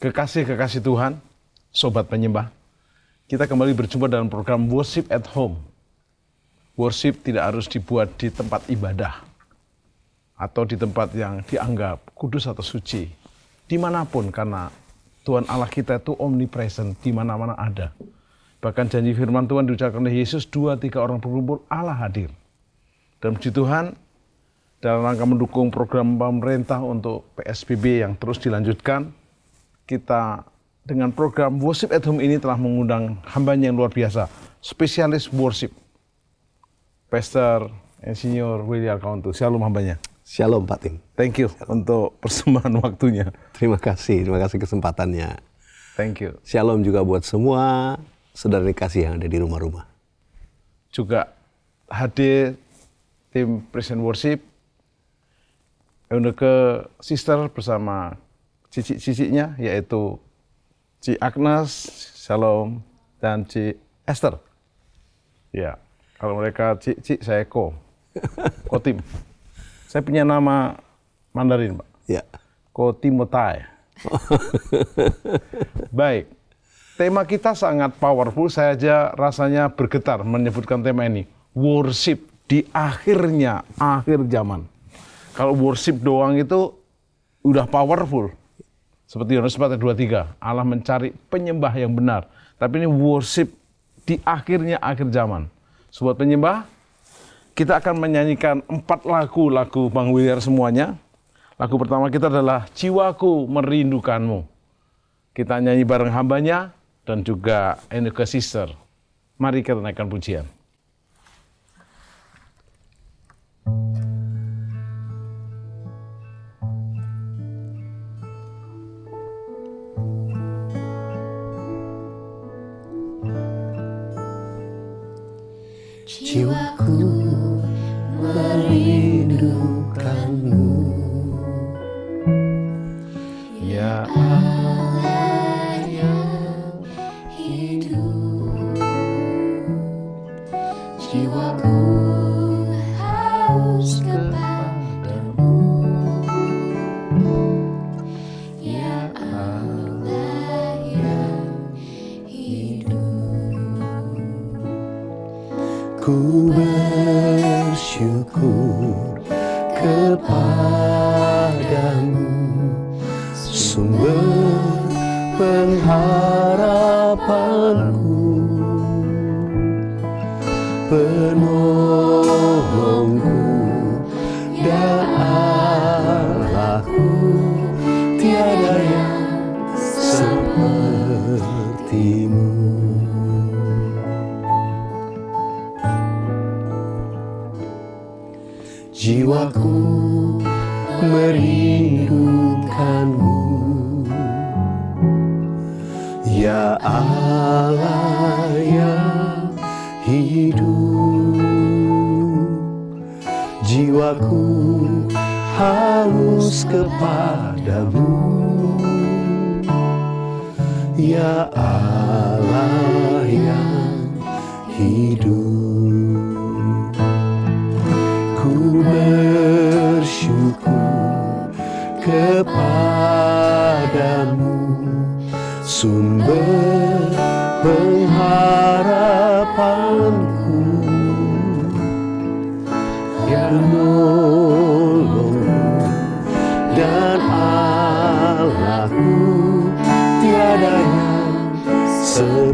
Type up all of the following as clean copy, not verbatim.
Kekasih-kekasih Tuhan, Sobat Penyembah, kita kembali berjumpa dalam program Worship at Home. Worship tidak harus dibuat di tempat ibadah, atau di tempat yang dianggap kudus atau suci. Dimanapun, karena Tuhan Allah kita itu omnipresent, di mana-mana ada. Bahkan janji firman Tuhan diucapkan oleh Yesus, 2-3 orang berkumpul, Allah hadir. Dan puji Tuhan, dalam rangka mendukung program pemerintah untuk PSBB yang terus dilanjutkan, kita dengan program Worship at Home ini telah mengundang hambanya yang luar biasa, spesialis worship, Pastor Insinyur William Kauntu. Shalom hambanya. Shalom Pak Tim. Thank you untuk persembahan waktunya. Terima kasih kesempatannya. Thank you. Shalom juga buat semua saudara kasih yang ada di rumah-rumah. Juga hadir tim Present Worship, untuk ke sister bersama cicik-ciciknya, yaitu Ci Agnes, Shalom, dan Ci Esther. Ya, kalau mereka Ci, saya Kotim. Saya punya nama Mandarin, Pak. Ya. Kotimotai. Baik, tema kita sangat powerful. Saya aja rasanya bergetar menyebutkan tema ini. Worship di akhir zaman. Kalau worship doang itu udah powerful. Seperti Yohanes 4:23, Allah mencari penyembah yang benar. Tapi ini worship di akhir zaman. Sobat penyembah, kita akan menyanyikan 4 lagu Bang William semuanya. Lagu pertama kita adalah Jiwaku Merindukanmu. Kita nyanyi bareng hambanya dan juga Enike Sister. Mari kita naikkan pujian. Jiwaku merindukanmu, ya Allah yang hidup. Jiwaku haus kepadamu, ya Allah yang hidup. Ku bersyukur kepadamu, sumber pengharapanku, penolongku dan Allahku, tiada yang sepertimu. Jiwaku merindukanmu, ya Allah yang hidup. Jiwaku haus kepadamu, ya Allah yang hidup. Ku bersyukur kepadamu, sumber pengharapanku, yang menolongku dan Allahku, tiada yang sepertimu.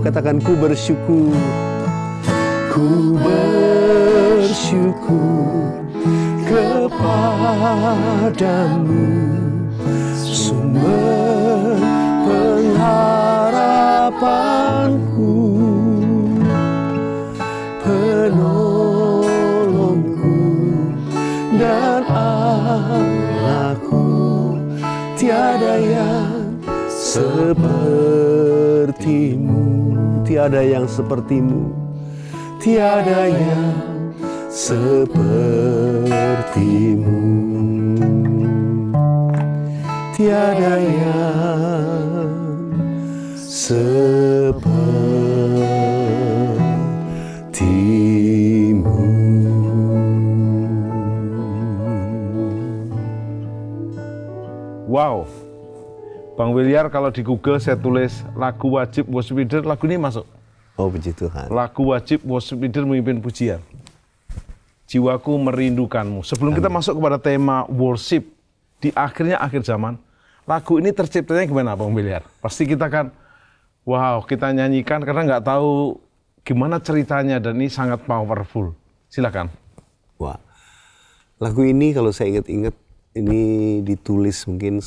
Katakan ku bersyukur. Ku bersyukur kepadamu, sumber pengharapanku, penolongku dan Allahku, tiada yang sepertimu, tiada yang sepertimu. Tiada yang sepertimu, tiada yang sepertimu. Wow, Williar, kalau di Google saya tulis lagu wajib worship leader, lagu ini masuk. Oh, puji Tuhan. Lagu wajib worship leader memimpin pujian. Jiwaku merindukanmu. Sebelum kita masuk kepada tema worship di akhir zaman, lagu ini terciptanya gimana, Bang Williar? Pasti kita kan, wow, kita nyanyikan karena nggak tahu gimana ceritanya dan ini sangat powerful. Silakan. Wah, lagu ini kalau saya ingat-ingat, ini ditulis mungkin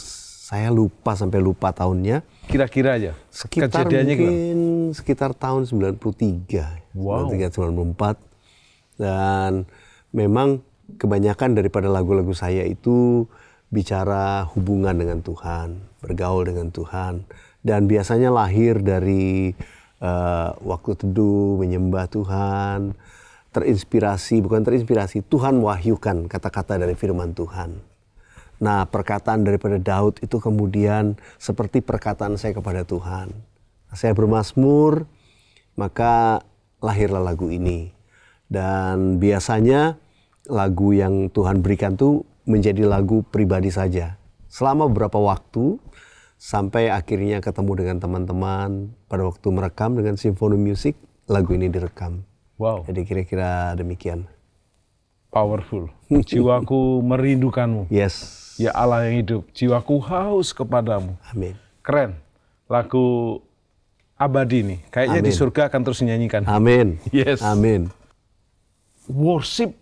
saya sampai lupa tahunnya. Kira-kira aja. Sekitar kejadiannya mungkin sekitar tahun 93, Wow. 93, 94. Dan memang kebanyakan daripada lagu-lagu saya itu bicara hubungan dengan Tuhan, bergaul dengan Tuhan. Dan biasanya lahir dari waktu teduh, menyembah Tuhan, bukan terinspirasi, Tuhan wahyukan kata-kata dari firman Tuhan. Nah, perkataan daripada Daud itu kemudian seperti perkataan saya kepada Tuhan. Saya bermazmur, maka lahirlah lagu ini. Dan biasanya lagu yang Tuhan berikan tuh menjadi lagu pribadi saja. Selama beberapa waktu, sampai akhirnya ketemu dengan teman-teman pada waktu merekam dengan Symphony Music, lagu ini direkam. Wow. Jadi kira-kira demikian. Powerful. Jiwaku merindukanmu. Yes. Ya Allah yang hidup, jiwaku haus kepadamu. Amin. Keren. Lagu abadi nih. Kayaknya di Amin. surga akan terus dinyanyikan. Amin. Yes. Amin. Worship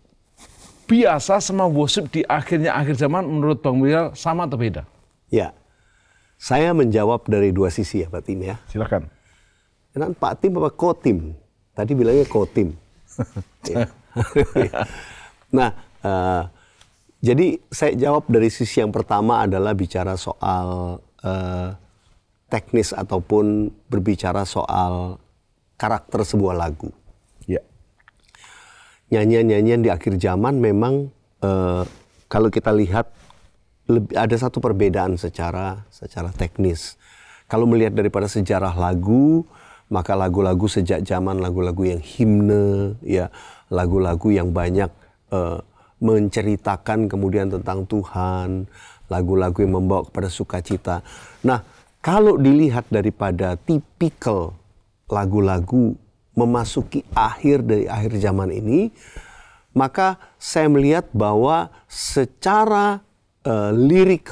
biasa sama worship di akhir zaman menurut Bang Williar sama atau beda? Ya. Saya menjawab dari dua sisi ya Pak Tim ya. Silakan. Kan Pak Tim apa Kotim? Tadi bilangnya Kotim. Ya. Nah, jadi saya jawab dari sisi yang pertama adalah bicara soal teknis ataupun berbicara soal karakter sebuah lagu. Ya. Nyanyian-nyanyian di akhir zaman memang kalau kita lihat ada satu perbedaan secara teknis. Kalau melihat daripada sejarah lagu, maka lagu-lagu sejak zaman lagu-lagu yang himne, ya, lagu-lagu yang banyak menceritakan kemudian tentang Tuhan, lagu-lagu yang membawa kepada sukacita. Nah, kalau dilihat daripada tipikal lagu-lagu memasuki akhir zaman ini, maka saya melihat bahwa secara lirik,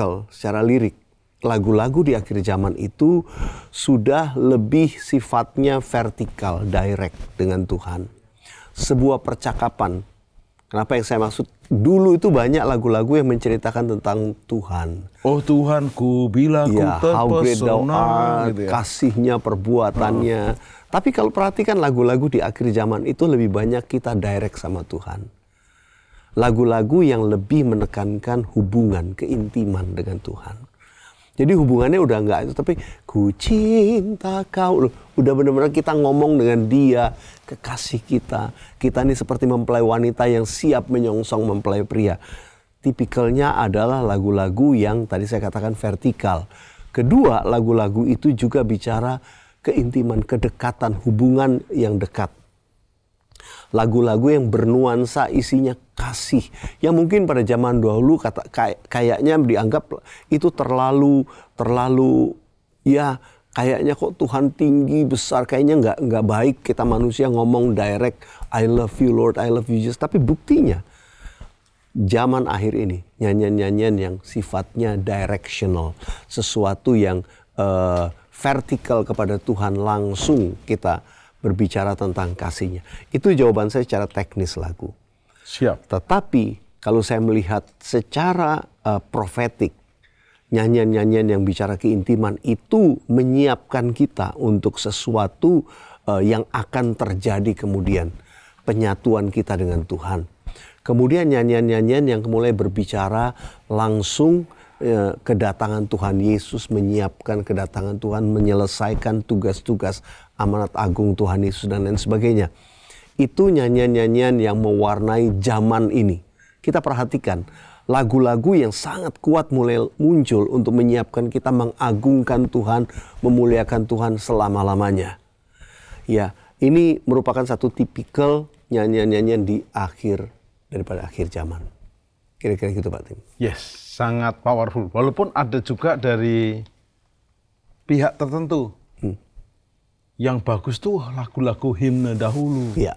lagu-lagu di akhir zaman itu sudah lebih sifatnya vertikal, direct dengan Tuhan. Sebuah percakapan. Kenapa yang saya maksud? Dulu itu banyak lagu-lagu yang menceritakan tentang Tuhan. Oh Tuhanku, bila ku Ya, how great thou terpesona, art, gitu ya. kasihnya, perbuatannya. Tapi kalau perhatikan lagu-lagu di akhir zaman itu lebih banyak kita direct sama Tuhan. Lagu-lagu yang lebih menekankan hubungan, keintiman dengan Tuhan. Jadi hubungannya udah enggak itu, tapi ku cinta kau. Loh, udah benar-benar kita ngomong dengan dia, kekasih kita. Kita ini seperti mempelai wanita yang siap menyongsong mempelai pria. Tipikalnya adalah lagu-lagu yang tadi saya katakan vertikal. Kedua, lagu-lagu itu juga bicara keintiman, kedekatan, hubungan yang dekat. Lagu-lagu yang bernuansa isinya kasih. Yang mungkin pada zaman dahulu kayaknya dianggap itu terlalu ya kayaknya kok Tuhan tinggi besar, kayaknya nggak baik kita manusia ngomong direct I love you Lord, I love you Jesus. Tapi buktinya zaman akhir ini nyanyian-nyanyian yang sifatnya directional, sesuatu yang vertikal kepada Tuhan, langsung kita berbicara tentang kasihnya. Itu jawaban saya secara teknis lagu. Siap. Tetapi kalau saya melihat secara profetik, nyanyian-nyanyian yang bicara keintiman itu menyiapkan kita untuk sesuatu yang akan terjadi kemudian. Penyatuan kita dengan Tuhan. Kemudian nyanyian-nyanyian yang mulai berbicara langsung kedatangan Tuhan Yesus, menyiapkan kedatangan Tuhan, menyelesaikan tugas-tugas amanat agung Tuhan Yesus dan lain sebagainya. Itu nyanyian-nyanyian yang mewarnai zaman ini. Kita perhatikan lagu-lagu yang sangat kuat mulai muncul untuk menyiapkan kita mengagungkan Tuhan, memuliakan Tuhan selama-lamanya. Ya, ini merupakan satu tipikal nyanyian-nyanyian di akhir daripada akhir zaman. Kira-kira gitu Pak Tim. Yes, sangat powerful. Walaupun ada juga dari pihak tertentu. Yang bagus tuh lagu-lagu himne dahulu. Ya.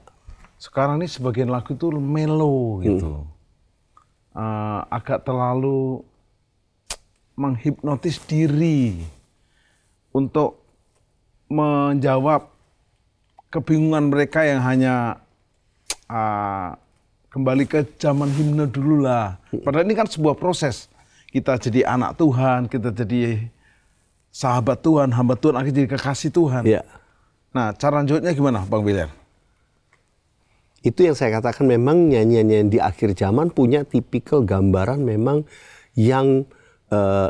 Sekarang ini sebagian lagu itu melo gitu. Agak terlalu menghipnotis diri untuk menjawab kebingungan mereka yang hanya kembali ke zaman himne dulu lah. Padahal ini kan sebuah proses. Kita jadi anak Tuhan, kita jadi sahabat Tuhan, hamba Tuhan, akhirnya jadi kekasih Tuhan. Ya. Nah, cara lanjutnya gimana, Bang William? Itu yang saya katakan, memang nyanyian di akhir zaman punya tipikal gambaran memang yang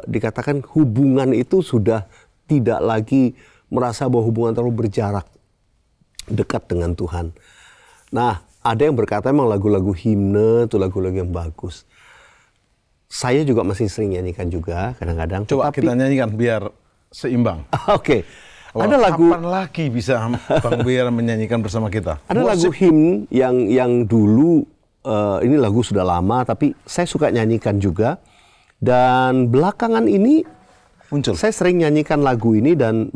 dikatakan hubungan itu sudah tidak lagi merasa bahwa hubungan terlalu berjarak dekat dengan Tuhan. Nah, ada yang berkata memang lagu-lagu himne itu lagu-lagu yang bagus. Saya juga masih sering nyanyikan juga kadang-kadang. Coba kita nyanyikan biar seimbang. Oke. Ada lagu, kapan lagi bisa Bang William menyanyikan bersama kita? Ada lagu himne yang dulu, ini lagu sudah lama tapi saya suka nyanyikan juga. Dan belakangan ini muncul. Saya sering nyanyikan lagu ini dan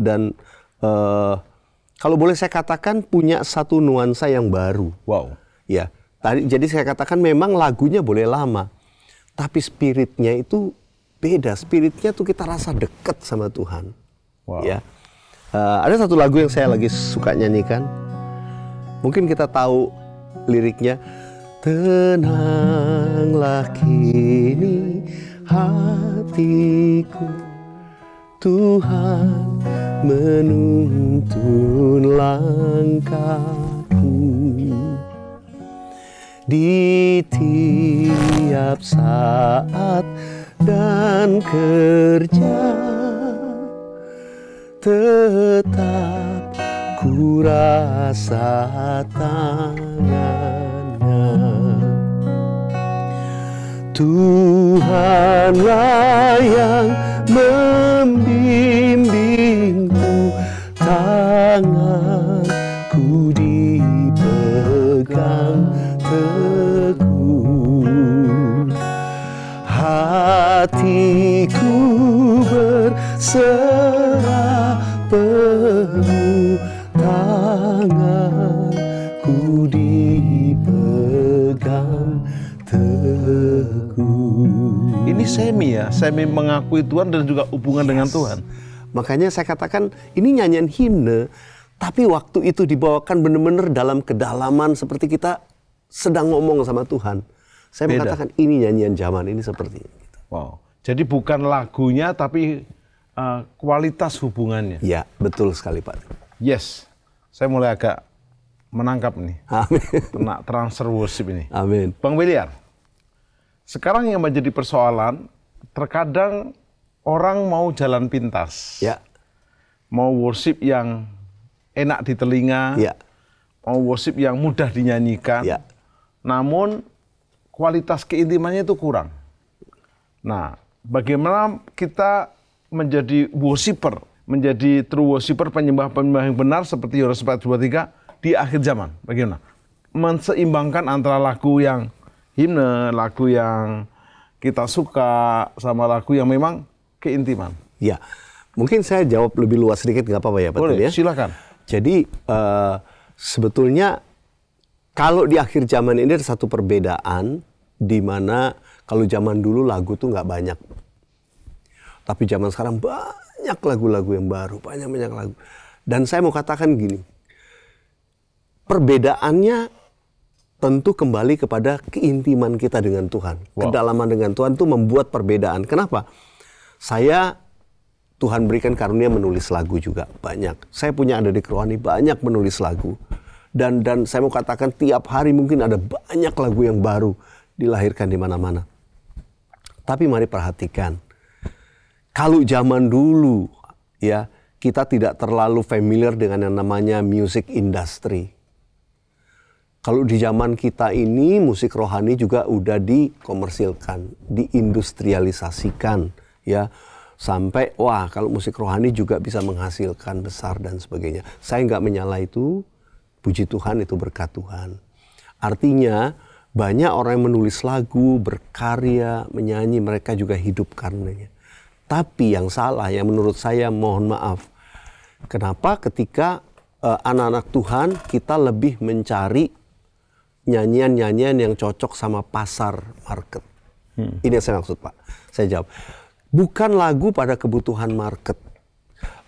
kalau boleh saya katakan punya satu nuansa yang baru. Wow. Ya. Jadi saya katakan memang lagunya boleh lama, tapi spiritnya itu beda. Spiritnya tuh kita rasa dekat sama Tuhan. Wow. Ya. Ada satu lagu yang saya lagi suka nyanyikan. Mungkin kita tahu liriknya. Tenanglah kini hatiku, Tuhan menuntun langkahku. Di tiap saat dan kerja tetap ku rasa tangannya. Tuhanlah yang membimbingku, tanganku dipegang teguh, hatiku berserah penuh, tanganku dipegang teguh. Ini semi mengakui Tuhan dan juga hubungan dengan Tuhan. Makanya saya katakan ini nyanyian himne, tapi waktu itu dibawakan benar-benar dalam kedalaman seperti kita sedang ngomong sama Tuhan. Saya mengatakan ini nyanyian zaman ini seperti ini. Wow. Jadi bukan lagunya tapi kualitas hubungannya. Ya, betul sekali Pak. Yes. Saya mulai agak menangkap nih. Amin. Kena transfer worship ini. Amin. Bang William, sekarang yang menjadi persoalan, terkadang orang mau jalan pintas. Ya. Mau worship yang enak di telinga. Ya. Mau worship yang mudah dinyanyikan. Ya. Namun kualitas keintimannya itu kurang. Nah, bagaimana kita menjadi worshiper, menjadi true worshiper, penyembah-penyembah yang benar seperti Yohanes 4:23 di akhir zaman? Bagaimana? Menseimbangkan antara lagu yang himne, lagu yang kita suka, sama lagu yang memang keintiman. Ya, mungkin saya jawab lebih luas sedikit, nggak apa-apa ya Pak? Boleh, Ya? silakan. Jadi sebetulnya kalau di akhir zaman ini ada satu perbedaan di mana kalau zaman dulu lagu tuh nggak banyak, tapi zaman sekarang banyak lagu-lagu yang baru, banyak lagu. Dan saya mau katakan gini, perbedaannya tentu kembali kepada keintiman kita dengan Tuhan. Wow. Kedalaman dengan Tuhan itu membuat perbedaan. Kenapa? Tuhan berikan karunia menulis lagu juga banyak. Saya punya adik rohani banyak menulis lagu. Dan saya mau katakan tiap hari mungkin ada banyak lagu yang baru dilahirkan di mana-mana. Tapi mari perhatikan. Kalau zaman dulu ya, kita tidak terlalu familiar dengan yang namanya music industry. Kalau di zaman kita ini musik rohani juga udah dikomersilkan, diindustrialisasikan ya. Sampai wah kalau musik rohani juga bisa menghasilkan besar dan sebagainya. Saya nggak menyala itu, puji Tuhan itu berkat Tuhan. Artinya banyak orang yang menulis lagu, berkarya, menyanyi, mereka juga hidup karenanya. Tapi yang salah, yang menurut saya mohon maaf, kenapa ketika anak-anak Tuhan kita lebih mencari nyanyian-nyanyian yang cocok sama pasar market. Ini yang saya maksud, Pak. Saya jawab, bukan lagu pada kebutuhan market.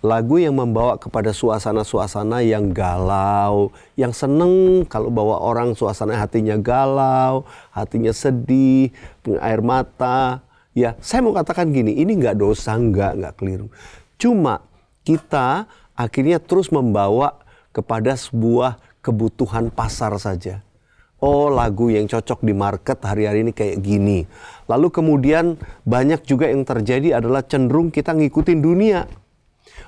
Lagu yang membawa kepada suasana-suasana yang galau, yang seneng kalau bawa orang suasana hatinya galau, hatinya sedih, punya air mata. Ya, saya mau katakan gini, ini nggak dosa, nggak keliru. Cuma kita akhirnya terus membawa kepada sebuah kebutuhan pasar saja. Oh, lagu yang cocok di market hari-hari ini kayak gini. Lalu kemudian banyak juga yang terjadi adalah cenderung kita ngikutin dunia.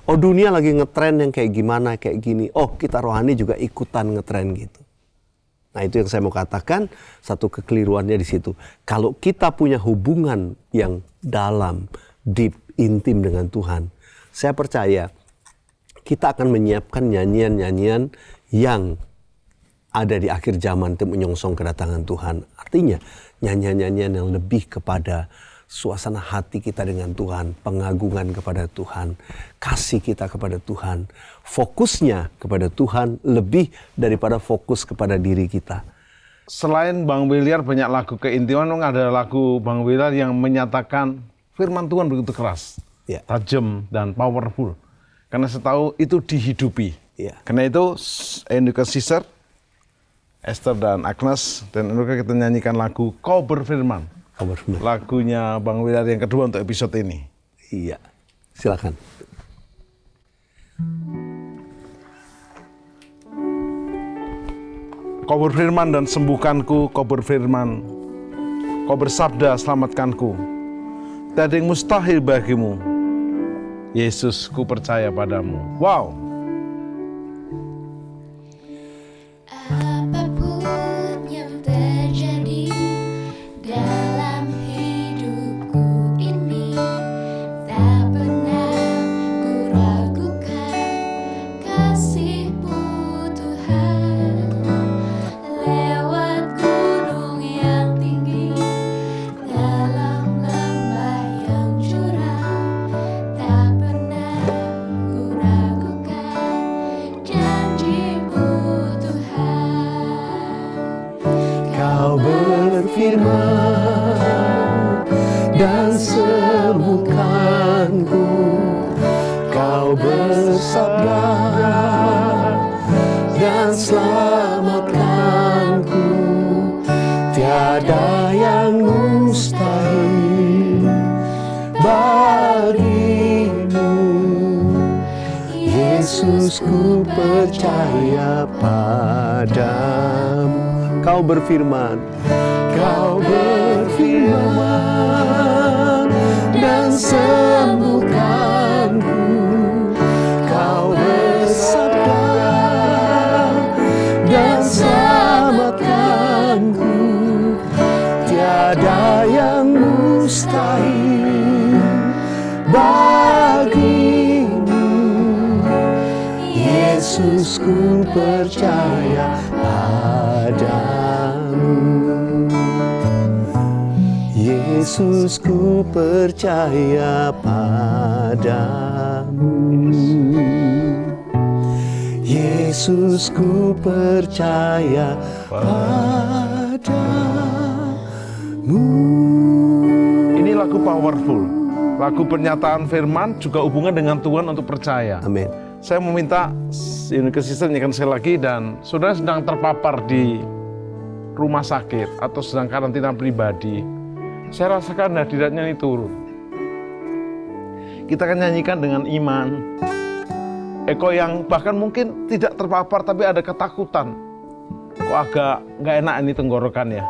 Oh, dunia lagi ngetren yang kayak gimana, kayak gini. Oh, kita rohani juga ikutan ngetren gitu. Nah, itu yang saya mau katakan, satu kekeliruannya di situ. Kalau kita punya hubungan yang dalam, deep, intim dengan Tuhan, saya percaya kita akan menyiapkan nyanyian-nyanyian yang ada di akhir zaman untuk menyongsong kedatangan Tuhan. Artinya nyanyian-nyanyian yang lebih kepada suasana hati kita dengan Tuhan, pengagungan kepada Tuhan, kasih kita kepada Tuhan, fokusnya kepada Tuhan lebih daripada fokus kepada diri kita. Selain Bang Williar banyak lagu keintiman, ada lagu Bang Williar yang menyatakan firman Tuhan begitu keras, tajam dan powerful. Karena setahu itu dihidupi. Karena itu Enrique Caesar, Esther dan Agnes dan Enrique kita nyanyikan lagu Kau Berfirman. Lagunya Bang Williar yang kedua untuk episode ini. Iya, silakan. Kau berfirman dan sembuhkanku, kau berfirman, kau bersabda selamatkanku. Tiada yang mustahil bagimu. Yesus, ku percaya padamu. Wow. Apapun yang terjadi dalam hidupku ini, tak pernah ku ragukan kasih-Mu Tuhan. Lewat gunung yang tinggi, dalam lembah yang curam, tak pernah ku ragukan janji-Mu Tuhan. Kau berfirman dan sembuhkanku, kau bersabda dan selamatkanku. Tiada yang mustahil bagimu. Yesus, ku percaya padamu. Kau berfirman, kau berfirman dan sembuhkanku, kau bersabda dan selamatkanku. Tiada yang mustahil bagimu. Yesus, ku percaya padamu. Yesus, ku percaya padamu. Yesus, ku percaya padamu. Ini lagu powerful. Lagu pernyataan firman juga hubungan dengan Tuhan untuk percaya. Amin. Saya meminta Enrique Caesar nyanyikan sekali lagi, dan saudara sedang terpapar di rumah sakit atau sedang karantina pribadi, saya rasakan hadiratnya ini turun. Kita akan nyanyikan dengan iman. Eko yang bahkan mungkin tidak terpapar tapi ada ketakutan. Kok agak nggak enak ini tenggorokan ya?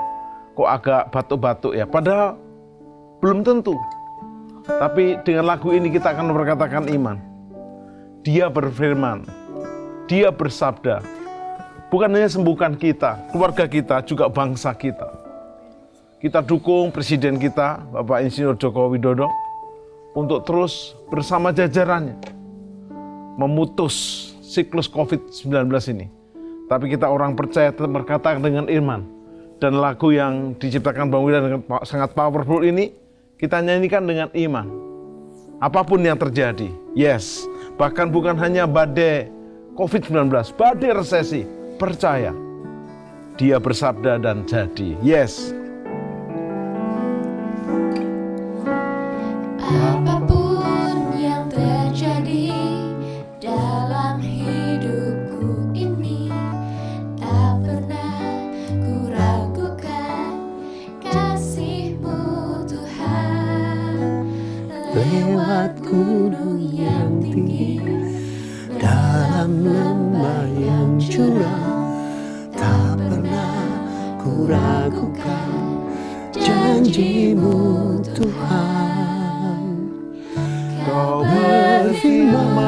Kok agak batuk-batuk ya? Padahal belum tentu. Tapi dengan lagu ini kita akan berkatakan iman. Dia berfirman, Dia bersabda. Bukan hanya sembuhkan kita, keluarga kita, juga bangsa kita. Kita dukung Presiden kita, Bapak Insinyur Joko Widodo, untuk terus bersama jajarannya memutus siklus COVID-19 ini. Tapi kita orang percaya tetap berkata dengan iman. Dan lagu yang diciptakan Bang Williar dengan sangat powerful ini, kita nyanyikan dengan iman. apapun yang terjadi. Yes, bahkan bukan hanya badai COVID-19, badai resesi. Percaya, Dia bersabda dan jadi. Yes. Apapun yang terjadi dalam hidupku ini, tak pernah ku ragukan kasih-Mu Tuhan. Lewat gunung yang tinggi, Dalam lembah yang curam, tak pernah ku ragukan janji-Mu Tuhan. Kau berfirman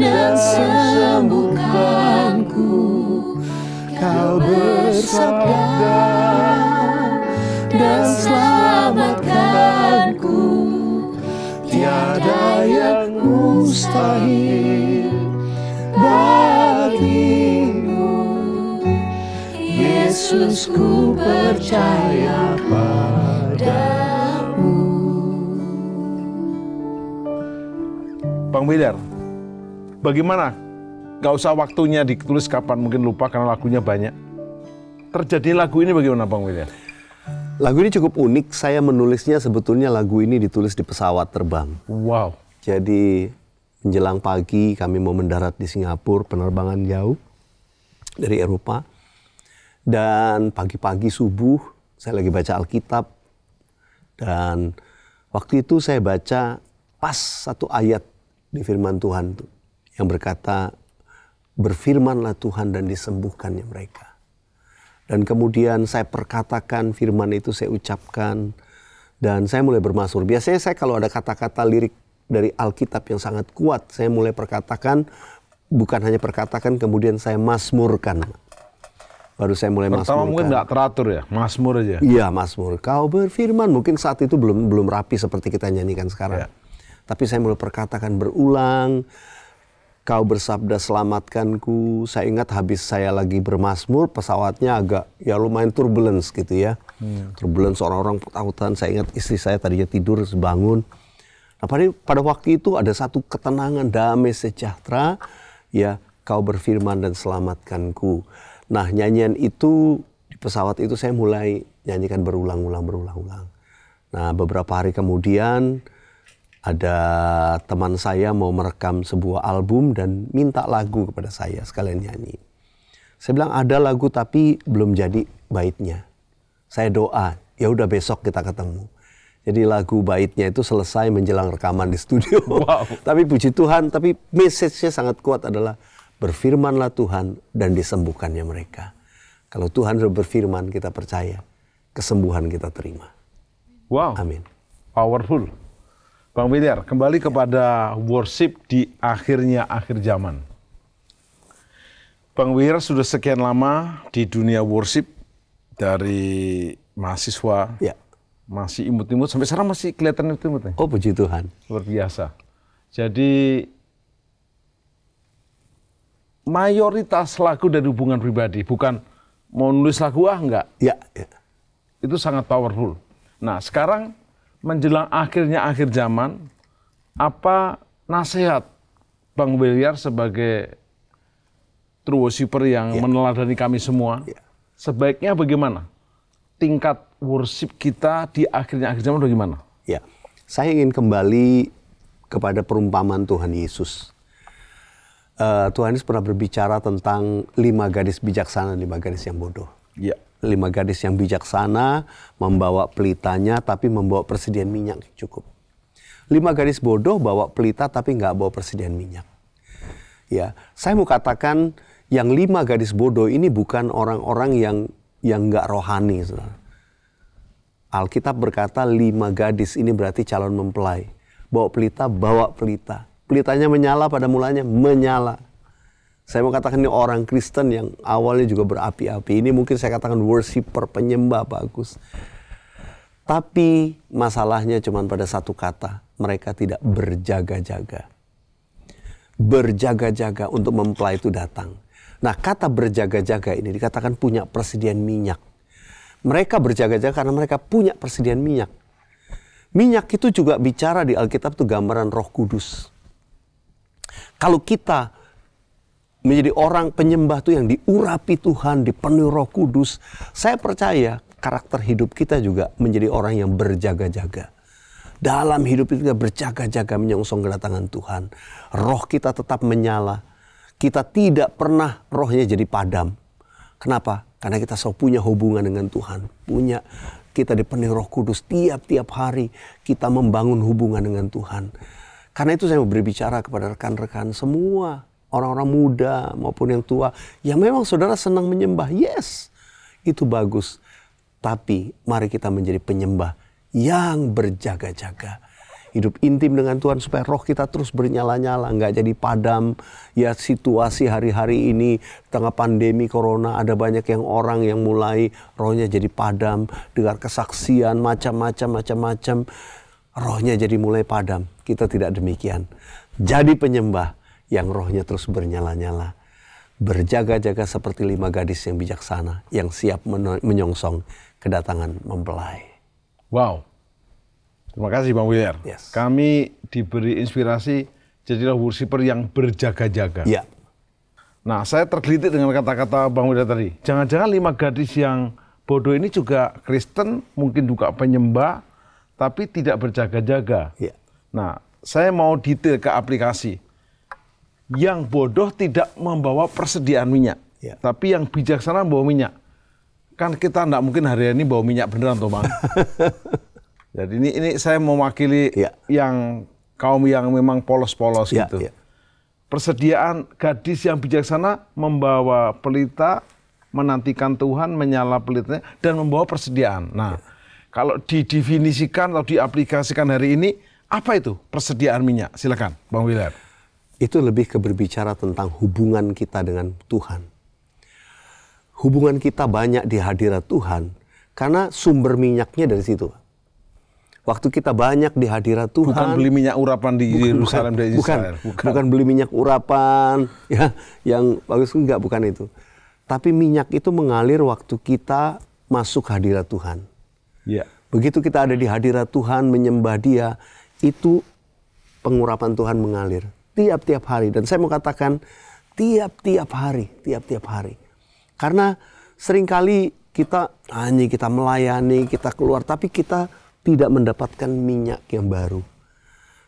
dan sembuhkanku, Kau bersabda dan selamatkanku. Tiada yang mustahil bagimu, Yesus, ku percaya padamu. Bang William, bagaimana? Gak usah waktunya ditulis kapan, mungkin lupa karena lagunya banyak. Terjadi lagu ini bagaimana Bang William? Lagu ini cukup unik, saya menulisnya sebetulnya lagu ini ditulis di pesawat terbang. Wow. Jadi menjelang pagi kami mau mendarat di Singapura, penerbangan jauh dari Eropa. Dan pagi-pagi subuh saya lagi baca Alkitab. Dan waktu itu saya baca pas satu ayat di firman Tuhan tuh, yang berkata, berfirmanlah Tuhan dan disembuhkannya mereka. Dan kemudian saya perkatakan firman itu, saya ucapkan. Dan saya mulai bermazmur. Biasanya saya kalau ada kata-kata lirik dari Alkitab yang sangat kuat, saya mulai perkatakan, bukan hanya perkatakan, kemudian saya mazmurkan. Baru saya mulai mazmurkan. Pertama mungkin nggak teratur ya, mazmur aja. Iya, mazmur. Kau berfirman, mungkin saat itu belum rapi seperti kita nyanyikan sekarang. Ya. Tapi saya mulai perkatakan berulang. Kau bersabda selamatkanku. Saya ingat habis saya lagi bermazmur, pesawatnya agak ya lumayan turbulence gitu ya. Turbulence, orang-orang ketakutan. Saya ingat istri saya tadinya tidur, bangun. Nah, pada waktu itu ada satu ketenangan, damai, sejahtera. Ya, kau berfirman dan selamatkanku. Nah, nyanyian itu di pesawat itu saya mulai nyanyikan berulang-ulang. Nah, beberapa hari kemudian ada teman saya mau merekam sebuah album dan minta lagu kepada saya sekalian nyanyi. Saya bilang ada lagu tapi belum jadi baitnya. Saya doa, ya udah besok kita ketemu. Jadi lagu baitnya itu selesai menjelang rekaman di studio. Wow. Tapi puji Tuhan, tapi message-nya sangat kuat adalah berfirmanlah Tuhan dan disembuhkannya mereka. Kalau Tuhan sudah berfirman, kita percaya, kesembuhan kita terima. Wow. Amin. Powerful. Bang William, kembali kepada worship di akhir zaman. Bang William sudah sekian lama di dunia worship, dari mahasiswa, Ya. masih imut-imut, sampai sekarang masih kelihatan imut-imut. Oh, puji Tuhan. Luar biasa. Jadi mayoritas lagu dari hubungan pribadi, bukan mau nulis lagu enggak. Ya, ya. Itu sangat powerful. Nah, sekarang menjelang akhir zaman, apa nasihat Bang William sebagai true worshiper yang meneladani kami semua? Sebaiknya bagaimana? Tingkat worship kita di akhir zaman bagaimana? Ya, saya ingin kembali kepada perumpamaan Tuhan Yesus. Tuhan Yesus pernah berbicara tentang 5 gadis bijaksana, 5 gadis yang bodoh. Ya. 5 gadis yang bijaksana membawa pelitanya tapi membawa persediaan minyak cukup. 5 gadis bodoh bawa pelita tapi nggak bawa persediaan minyak. Ya, saya mau katakan yang 5 gadis bodoh ini bukan orang-orang yang nggak rohani. Saudara. Alkitab berkata 5 gadis ini berarti calon mempelai. Bawa pelita. Pelitanya menyala pada mulanya, menyala. Saya mau katakan ini orang Kristen yang awalnya juga berapi-api. Ini mungkin saya katakan worshiper, penyembah bagus. Tapi masalahnya cuma pada satu kata. Mereka tidak berjaga-jaga. Berjaga-jaga untuk mempelai itu datang. Nah, kata berjaga-jaga ini dikatakan punya persediaan minyak. Mereka berjaga-jaga karena mereka punya persediaan minyak. Minyak itu juga bicara di Alkitab itu gambaran Roh Kudus. Kalau kita menjadi orang penyembah tuh yang diurapi Tuhan, dipenuhi Roh Kudus, saya percaya karakter hidup kita juga menjadi orang yang berjaga-jaga. Dalam hidup kita berjaga-jaga menyongsong kedatangan Tuhan. Roh kita tetap menyala. Kita tidak pernah rohnya jadi padam. Kenapa? Karena kita selalu punya hubungan dengan Tuhan. Kita dipenuhi Roh Kudus tiap-tiap hari. Kita membangun hubungan dengan Tuhan. Karena itu saya mau berbicara kepada rekan-rekan semua. Orang-orang muda maupun yang tua. Yang memang saudara senang menyembah. Yes, itu bagus. Tapi mari kita menjadi penyembah yang berjaga-jaga. Hidup intim dengan Tuhan supaya roh kita terus bernyala-nyala, nggak jadi padam. Ya situasi hari-hari ini, tengah pandemi corona, ada banyak yang orang yang mulai rohnya jadi padam. Dengar kesaksian macam-macam. Rohnya jadi mulai padam. Kita tidak demikian. Jadi penyembah yang rohnya terus bernyala-nyala. Berjaga-jaga seperti 5 gadis yang bijaksana, yang siap menyongsong kedatangan mempelai. Wow. Terima kasih Bang William. Yes. Kami diberi inspirasi, jadilah worshiper yang berjaga-jaga. Ya. Nah, saya tergelitik dengan kata-kata Bang William tadi. Jangan-jangan 5 gadis yang bodoh ini juga Kristen, mungkin juga penyembah, tapi tidak berjaga-jaga. Ya. Nah, saya mau detail ke aplikasi. Yang bodoh tidak membawa persediaan minyak, Ya. tapi yang bijaksana membawa minyak. Kan kita enggak mungkin hari ini bawa minyak beneran, toh Bang. Jadi ini saya mewakili Ya. yang kaum yang memang polos-polos Ya, gitu. ya. Persediaan gadis yang bijaksana membawa pelita, menantikan Tuhan, menyala pelitanya, dan membawa persediaan. Nah, kalau didefinisikan atau diaplikasikan hari ini, apa itu persediaan minyak? Silakan, Bang William. Itu lebih ke berbicara tentang hubungan kita dengan Tuhan. Hubungan kita banyak di hadirat Tuhan, karena sumber minyaknya dari situ. Waktu kita banyak di hadirat Tuhan. Bukan beli minyak urapan di Yerusalem dari Israel. Bukan beli minyak urapan, ya, yang bagus, enggak, bukan itu. Tapi minyak itu mengalir waktu kita masuk hadirat Tuhan. Ya. Begitu kita ada di hadirat Tuhan, menyembah Dia, itu pengurapan Tuhan mengalir tiap-tiap hari. Dan saya mau katakan tiap-tiap hari. Karena seringkali kita hanya kita melayani, kita keluar, tapi kita tidak mendapatkan minyak yang baru.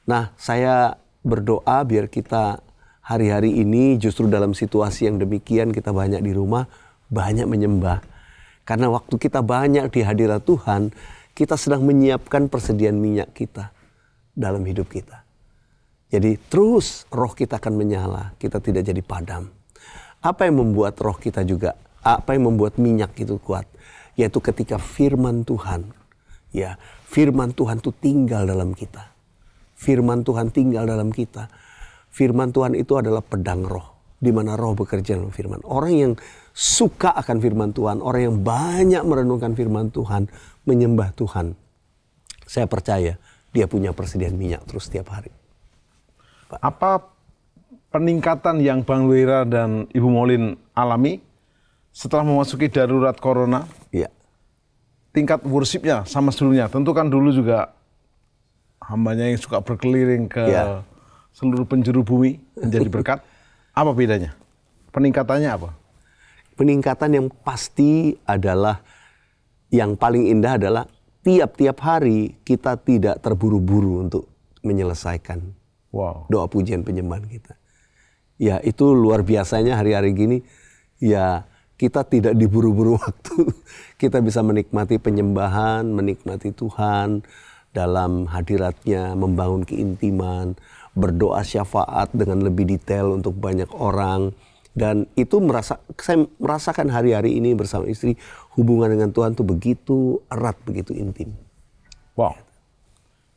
Nah, saya berdoa biar kita hari-hari ini justru dalam situasi yang demikian, kita banyak di rumah, banyak menyembah. Karena waktu kita banyak di hadirat Tuhan, kita sedang menyiapkan persediaan minyak kita dalam hidup kita. Jadi terus roh kita akan menyala, kita tidak jadi padam. Apa yang membuat roh kita juga, apa yang membuat minyak itu kuat? Yaitu ketika firman Tuhan, ya, firman Tuhan itu tinggal dalam kita. Firman Tuhan tinggal dalam kita. Firman Tuhan itu adalah pedang roh, di mana roh bekerja dalam firman. Orang yang suka akan firman Tuhan, orang yang banyak merenungkan firman Tuhan, menyembah Tuhan, saya percaya dia punya persediaan minyak terus setiap hari. Apa peningkatan yang Bang Wira dan Ibu Molin alami setelah memasuki darurat corona? Ya. Tingkat worshipnya sama sebelumnya. Tentu kan dulu juga hambanya yang suka berkeliling ke seluruh penjuru bumi menjadi berkat. Apa bedanya? Peningkatannya apa? Peningkatan yang pasti adalah, yang paling indah adalah tiap-tiap hari kita tidak terburu-buru untuk menyelesaikan doa pujian penyembahan kita. Ya, itu luar biasanya hari-hari gini. Ya, kita tidak diburu-buru waktu. Kita bisa menikmati penyembahan, menikmati Tuhan dalam hadiratnya, membangun keintiman, berdoa syafaat dengan lebih detail untuk banyak orang. Dan itu saya merasakan hari-hari ini bersama istri, hubungan dengan Tuhan itu begitu erat, begitu intim. Wow.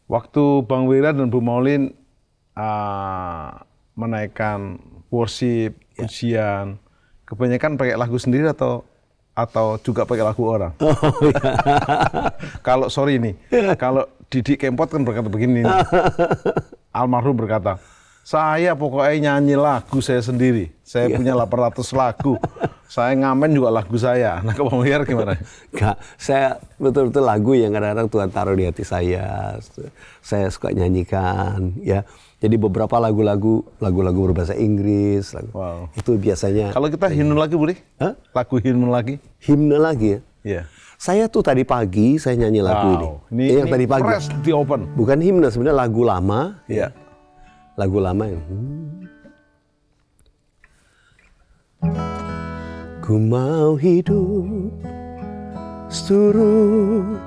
Waktu Bang Wira dan Bu Maulin menaikkan worship, pujian, kebanyakan pakai lagu sendiri atau juga pakai lagu orang? Kalau sorry nih, kalau Didi Kempot kan berkata begini nih. Almarhum berkata, saya pokoknya nyanyi lagu saya sendiri. Saya punya 800 lagu. Saya ngamen juga lagu saya. Nah, Bang Wiyar gimana? Enggak, saya betul-betul lagu yang kadang-kadang Tuhan taruh di hati saya. Saya suka nyanyikan, ya. Jadi beberapa lagu berbahasa Inggris. Wow. Itu biasanya. Kalau kita himne lagi, boleh? Hah? Lagu himne lagi? Himne lagi ya? Iya. Saya tuh tadi pagi saya nyanyi lagu ini. Yang tadi pagi. Fresh di open. Bukan himne, sebenarnya lagu lama. Iya. Lagu lama yang. Ku mau hidup seturut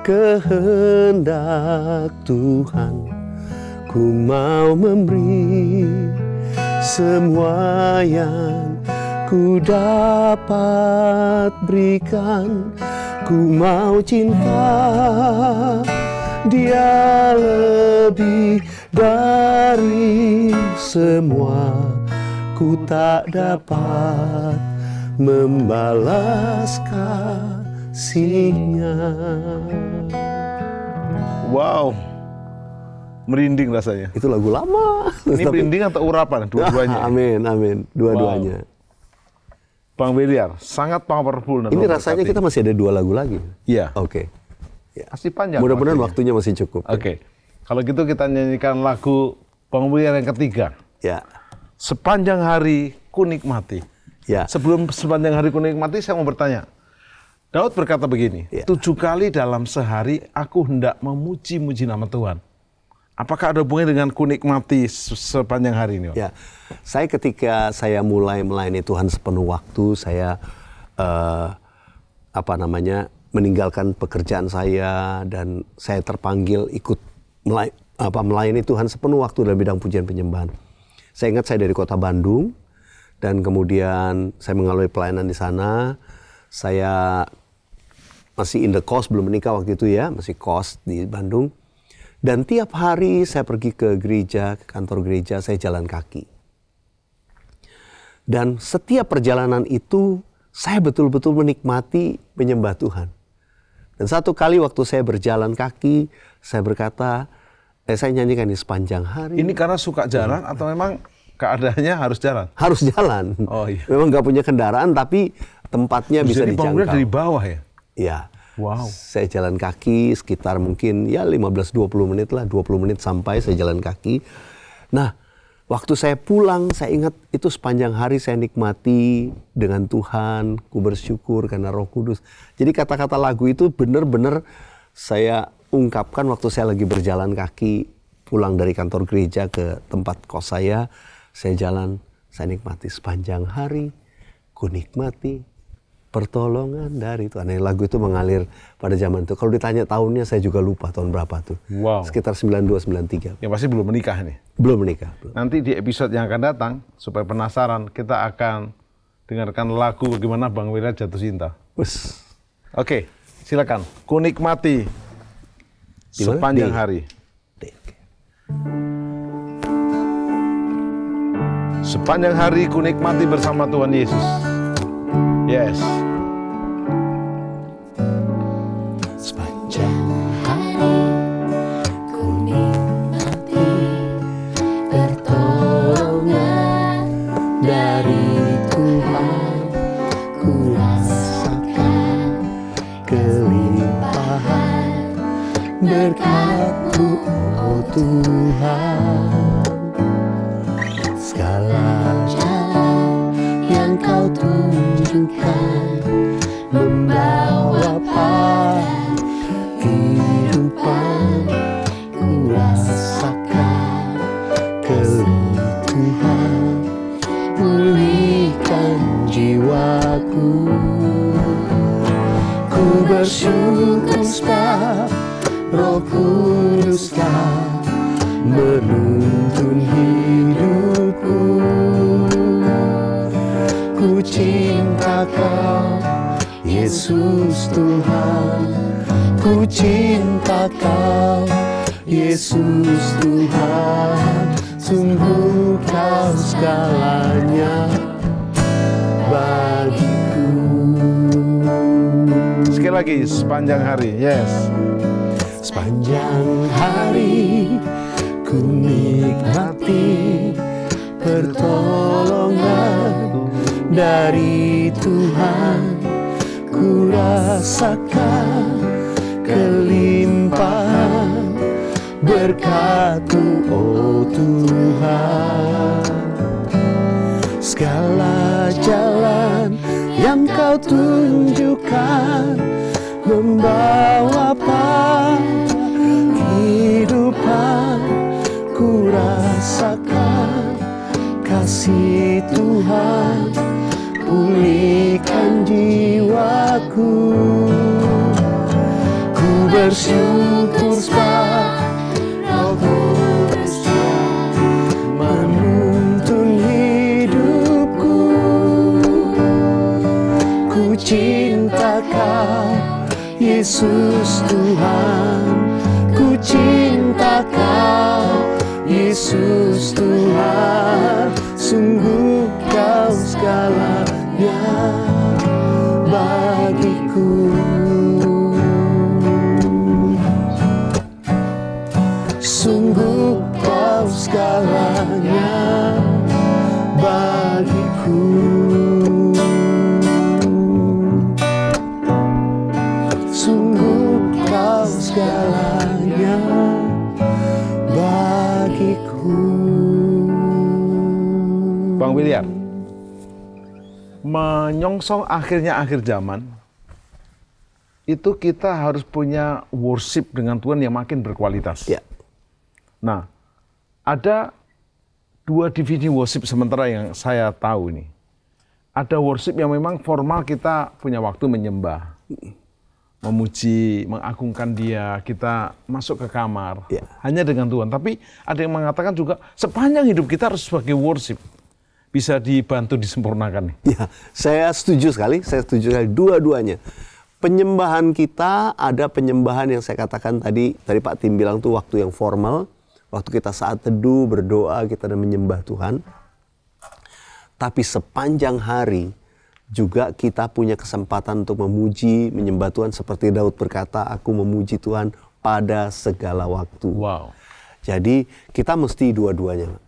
kehendak Tuhan. Ku mau memberi semua yang ku dapat berikan. Ku mau cinta Dia lebih dari semua. Ku tak dapat membalas kasih-Nya. Wow. Merinding rasanya. Itu lagu lama. Ini merinding atau urapan? Dua-duanya. Amin. Dua-duanya. Wow. Bang Wiyar, sangat powerful. Ini rasanya kita masih ada 2 lagu lagi. Iya. Oke. Ya. Pasti panjang. Mudah-mudahan waktunya masih cukup. Oke. Kalau gitu kita nyanyikan lagu Bang Wiyar yang ketiga. Ya. Sepanjang hari ku nikmati. Ya. Sebelum sepanjang hari ku nikmati, saya mau bertanya. Daud berkata begini, 7 kali dalam sehari aku hendak memuji-muji nama Tuhan. Apakah ada hubungannya dengan ku nikmati sepanjang hari ini? Ya, saya ketika saya mulai melayani Tuhan sepenuh waktu, saya meninggalkan pekerjaan saya dan saya terpanggil ikut melayani Tuhan sepenuh waktu dalam bidang pujian penyembahan. Saya ingat saya dari kota Bandung dan kemudian saya mengalami pelayanan di sana. Saya masih in the coast, belum menikah waktu itu ya, masih kos di Bandung. Dan tiap hari saya pergi ke gereja, ke kantor gereja, saya jalan kaki. Dan setiap perjalanan itu, saya betul-betul menikmati menyembah Tuhan. Dan satu kali waktu saya berjalan kaki, saya berkata, saya nyanyikan di sepanjang hari. Ini karena suka jalan atau memang keadaannya harus jalan? Harus jalan. Oh iya. Memang nggak punya kendaraan, tapi tempatnya bisa dijangkau. Jadi dari bawah ya? Iya. Wow. Saya jalan kaki sekitar mungkin ya 15-20 menit lah, 20 menit sampai saya jalan kaki. Nah, waktu saya pulang, saya ingat itu sepanjang hari saya nikmati dengan Tuhan, ku bersyukur karena Roh Kudus. Jadi kata-kata lagu itu benar-benar saya ungkapkan waktu saya lagi berjalan kaki pulang dari kantor gereja ke tempat kos saya jalan, saya nikmati sepanjang hari, ku nikmati pertolongan dari Tuhan. Lagu itu mengalir pada zaman itu. Kalau ditanya tahunnya saya juga lupa tahun berapa tuh. Wow. Sekitar 92-93. Ya pasti belum menikah nih. Belum menikah. Belum. Nanti di episode yang akan datang, supaya penasaran, kita akan dengarkan lagu bagaimana Bang Wiyar jatuh cinta. Oke, silakan. Ku nikmati sepanjang hari. Sepanjang hari ku nikmati bersama Tuhan Yesus. Yes. Sepanjang hari ku nikmati pertolongan dari Tuhan. Ku rasakan kelimpahan berkat-Mu, oh Tuhan. Segala jalan yang Kau tunjukkan membawa pada kehidupan. Ku rasakan kebutuhan, pulihkan jiwaku. Ku bersyukur sebab Roh Kuduslah menuntun hidupku. Ku cinta Kau, Yesus Tuhan. Ku cinta Kau, Yesus Tuhan. Sungguh Kau segalanya bagiku. Sekali lagi, sepanjang hari. Yes. Sepanjang hari ku nikmati pertolongan dari Tuhan, ku rasakan kelimpahan berkat-Mu, oh Tuhan. Segala jalan yang Kau tunjukkan membawa kehidupan, ku rasakan kasih Tuhan, pulihkan jiwaku. Ku bersyukur sebab Roh-Mu menuntun hidupku. Ku cinta Kau, Yesus Tuhan. Ku cinta Kau, Yesus Tuhan. Sungguh Kau segalanya bagiku. Sungguh Kau segalanya bagiku. Sungguh Kau segalanya bagiku. Bang William, menyongsong akhirnya akhir zaman, itu kita harus punya worship dengan Tuhan yang makin berkualitas. Ya. Nah, ada 2 divisi worship sementara yang saya tahu ini. Ada worship yang memang formal, kita punya waktu menyembah, memuji, mengagungkan Dia, kita masuk ke kamar, Ya. hanya dengan Tuhan. Tapi ada yang mengatakan juga sepanjang hidup kita harus sebagai worship. Bisa dibantu disempurnakan nih. Ya, saya setuju sekali dua-duanya. Penyembahan kita, ada penyembahan yang saya katakan tadi Pak Tim bilang tuh waktu yang formal, waktu kita saat teduh, berdoa, kita dan menyembah Tuhan. Tapi sepanjang hari juga kita punya kesempatan untuk memuji, menyembah Tuhan, seperti Daud berkata, aku memuji Tuhan pada segala waktu. Wow. Jadi kita mesti dua-duanya.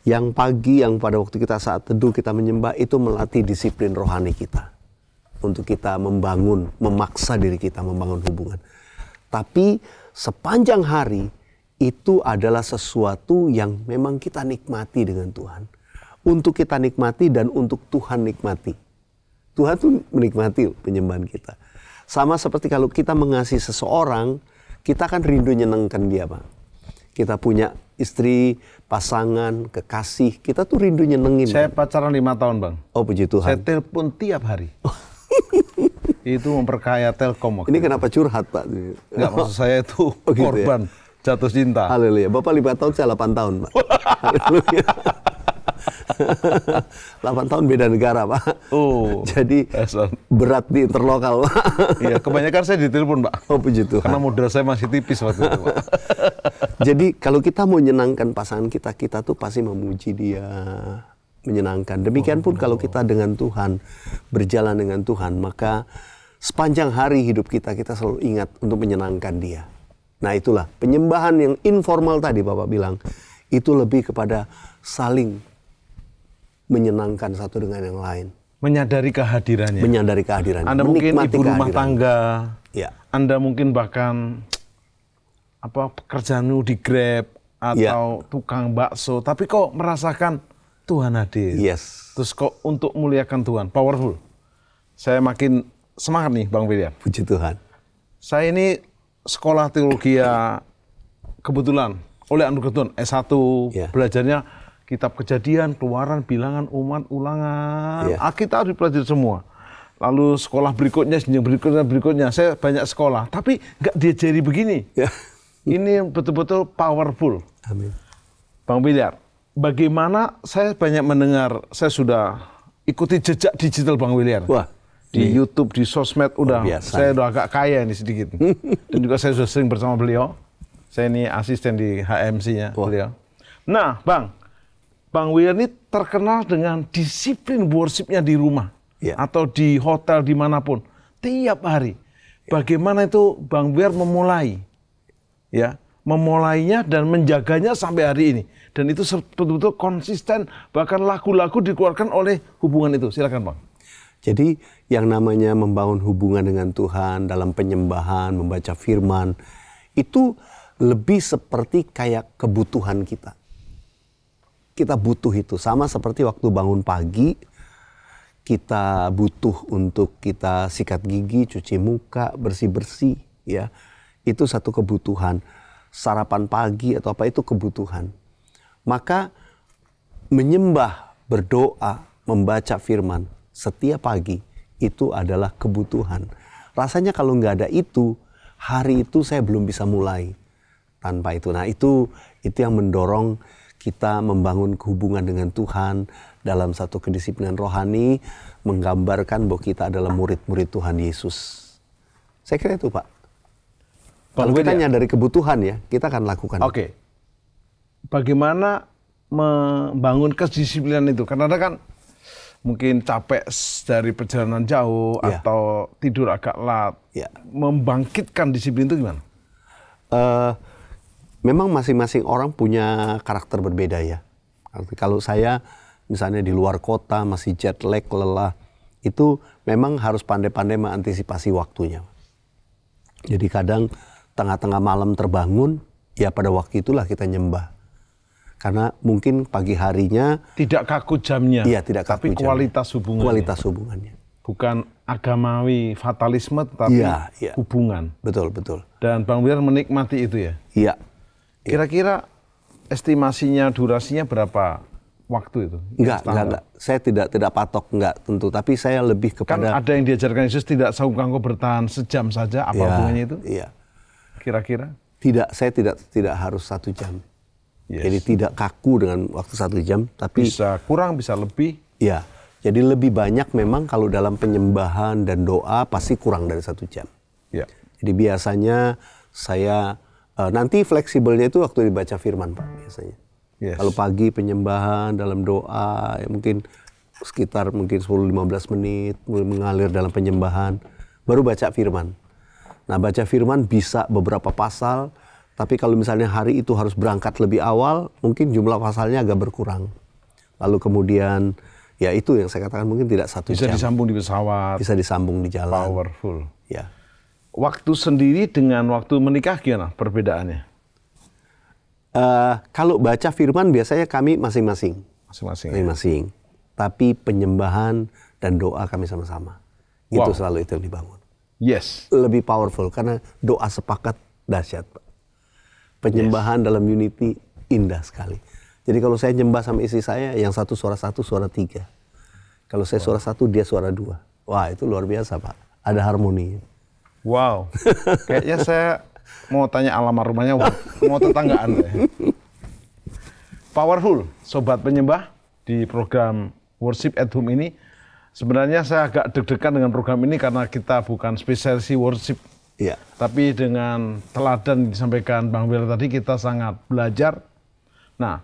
Yang pagi, yang pada waktu kita saat teduh, kita menyembah, itu melatih disiplin rohani kita. Untuk kita membangun, memaksa diri kita membangun hubungan. Tapi sepanjang hari, itu adalah sesuatu yang memang kita nikmati dengan Tuhan. Untuk kita nikmati dan untuk Tuhan nikmati. Tuhan tuh menikmati penyembahan kita. Sama seperti kalau kita mengasihi seseorang, kita kan rindu nyenengkan dia, Pak. Kita punya istri, pasangan, kekasih, kita tuh rindu nyenengin. Saya pacaran 5 tahun, Bang. Oh, puji Tuhan. Saya telepon tiap hari. Itu memperkaya Telkom. Ini kenapa curhat, Pak? Enggak, maksud saya itu Oh, gitu korban jatuh cinta. Haleluya. Bapak 5 tahun, saya 8 tahun, Pak. Haleluya. 8 tahun beda negara, Pak. Oh. Jadi berat di interlokal, Pak. Iya, kebanyakan saya ditelepon, Pak. Oh, puji Tuhan. Karena modal saya masih tipis waktu itu, Pak. Jadi kalau kita mau menyenangkan pasangan kita, kita tuh pasti memuji dia, menyenangkan. Demikian pun kalau kita dengan Tuhan, berjalan dengan Tuhan, maka sepanjang hari hidup kita, kita selalu ingat untuk menyenangkan dia. Nah, itulah penyembahan yang informal tadi Bapak bilang, itu lebih kepada saling menyenangkan satu dengan yang lain. Menyadari kehadirannya. Menyadari kehadirannya. Anda mungkin ibu rumah tangga. Ya. Anda mungkin bahkan pekerjaanmu di Grab atau tukang bakso, tapi kok merasakan Tuhan hadir. Yes. Terus kok untuk muliakan Tuhan, powerful. Saya makin semangat nih, Bang William. Puji Tuhan. Saya ini sekolah teologi kebetulan oleh anugerah Tuhan S1, belajarnya kitab Kejadian, Keluaran, Bilangan, Umat, Ulangan, Alkitab dipelajari semua. Lalu sekolah berikutnya, jenjang berikutnya, saya banyak sekolah, tapi nggak diajari begini. Ini betul-betul powerful. Amin. Bang William, bagaimana saya banyak mendengar, saya sudah ikuti jejak digital Bang William. Wah. Di YouTube, di sosmed, saya udah agak kaya ini sedikit. Dan juga saya sudah sering bersama beliau. Saya ini asisten di HMC-nya beliau. Nah, Bang William ini terkenal dengan disiplin worship-nya di rumah. Atau di hotel, dimanapun. Tiap hari. Bagaimana itu Bang William memulai memulainya dan menjaganya sampai hari ini. Dan itu betul-betul konsisten, bahkan lagu-lagu dikeluarkan oleh hubungan itu. Silakan Bang. Jadi yang namanya membangun hubungan dengan Tuhan dalam penyembahan, membaca firman, itu lebih seperti kayak kebutuhan kita. Kita butuh itu, sama seperti waktu bangun pagi, kita butuh untuk kita sikat gigi, cuci muka, bersih-bersih, ya. Itu satu kebutuhan. Sarapan pagi atau apa itu kebutuhan. Maka menyembah, berdoa, membaca firman setiap pagi itu adalah kebutuhan. Rasanya kalau nggak ada itu, hari itu saya belum bisa mulai tanpa itu. Nah itu yang mendorong kita membangun hubungan dengan Tuhan dalam satu kedisiplinan rohani, menggambarkan bahwa kita adalah murid-murid Tuhan Yesus. Saya kira itu Pak. Kalau kita nyadari kebutuhan ya, kita akan lakukan. Oke. Bagaimana membangun kedisiplinan itu? Karena ada kan mungkin capek dari perjalanan jauh atau tidur agak lat. Membangkitkan disiplin itu gimana? Memang masing-masing orang punya karakter berbeda ya. Kalau saya misalnya di luar kota masih jet lag, lelah, itu memang harus pandai-pandai mengantisipasi waktunya. Jadi kadang tengah-tengah malam terbangun, ya pada waktu itulah kita nyembah. Karena mungkin pagi harinya tidak kaku jamnya, iya, tidak kaku tapi kualitas hubungannya. Kualitas hubungannya. Bukan agamawi fatalisme, tetapi hubungan. Betul, betul. Dan Bang William menikmati itu ya? Iya. Kira-kira estimasinya, durasinya berapa waktu itu? Enggak. Saya tidak patok, enggak tentu. Tapi saya lebih kepada... Kan ada yang diajarkan Yesus tidak sanggup bertahan sejam saja, apa hubungannya itu? Iya. Kira-kira? Tidak, saya tidak harus 1 jam. Yes. Jadi tidak kaku dengan waktu 1 jam, tapi bisa kurang, bisa lebih. Ya, jadi lebih banyak memang kalau dalam penyembahan dan doa pasti kurang dari 1 jam. Ya. Jadi biasanya saya nanti fleksibelnya itu waktu dibaca firman Pak biasanya. Yes. Kalau pagi penyembahan dalam doa ya mungkin sekitar 10-15 menit mengalir dalam penyembahan, baru baca firman. Nah baca firman bisa beberapa pasal. Tapi kalau misalnya hari itu harus berangkat lebih awal, mungkin jumlah pasalnya agak berkurang. Lalu kemudian, ya itu yang saya katakan mungkin tidak 1 jam. Bisa disambung di pesawat. Bisa disambung di jalan. Powerful. Ya. Waktu sendiri dengan waktu menikah gimana perbedaannya? Kalau baca firman biasanya kami masing-masing. Masing-masing. Tapi penyembahan dan doa kami sama-sama. Itu selalu itu yang dibangun. Yes. Lebih powerful karena doa sepakat dahsyat Pak. Penyembahan dalam unity indah sekali. Jadi kalau saya nyembah sama istri saya, yang satu suara 1, suara 3. Kalau saya suara 1, dia suara 2. Wah itu luar biasa Pak. Ada harmoni. Wow. Kayaknya saya mau tanya alamat rumahnya, mau tetanggaan. Powerful, sobat penyembah di program Worship at Home ini. Sebenarnya saya agak deg-degan dengan program ini karena kita bukan spesialis worship. Iya. Tapi dengan teladan disampaikan Bang William tadi kita sangat belajar. Nah,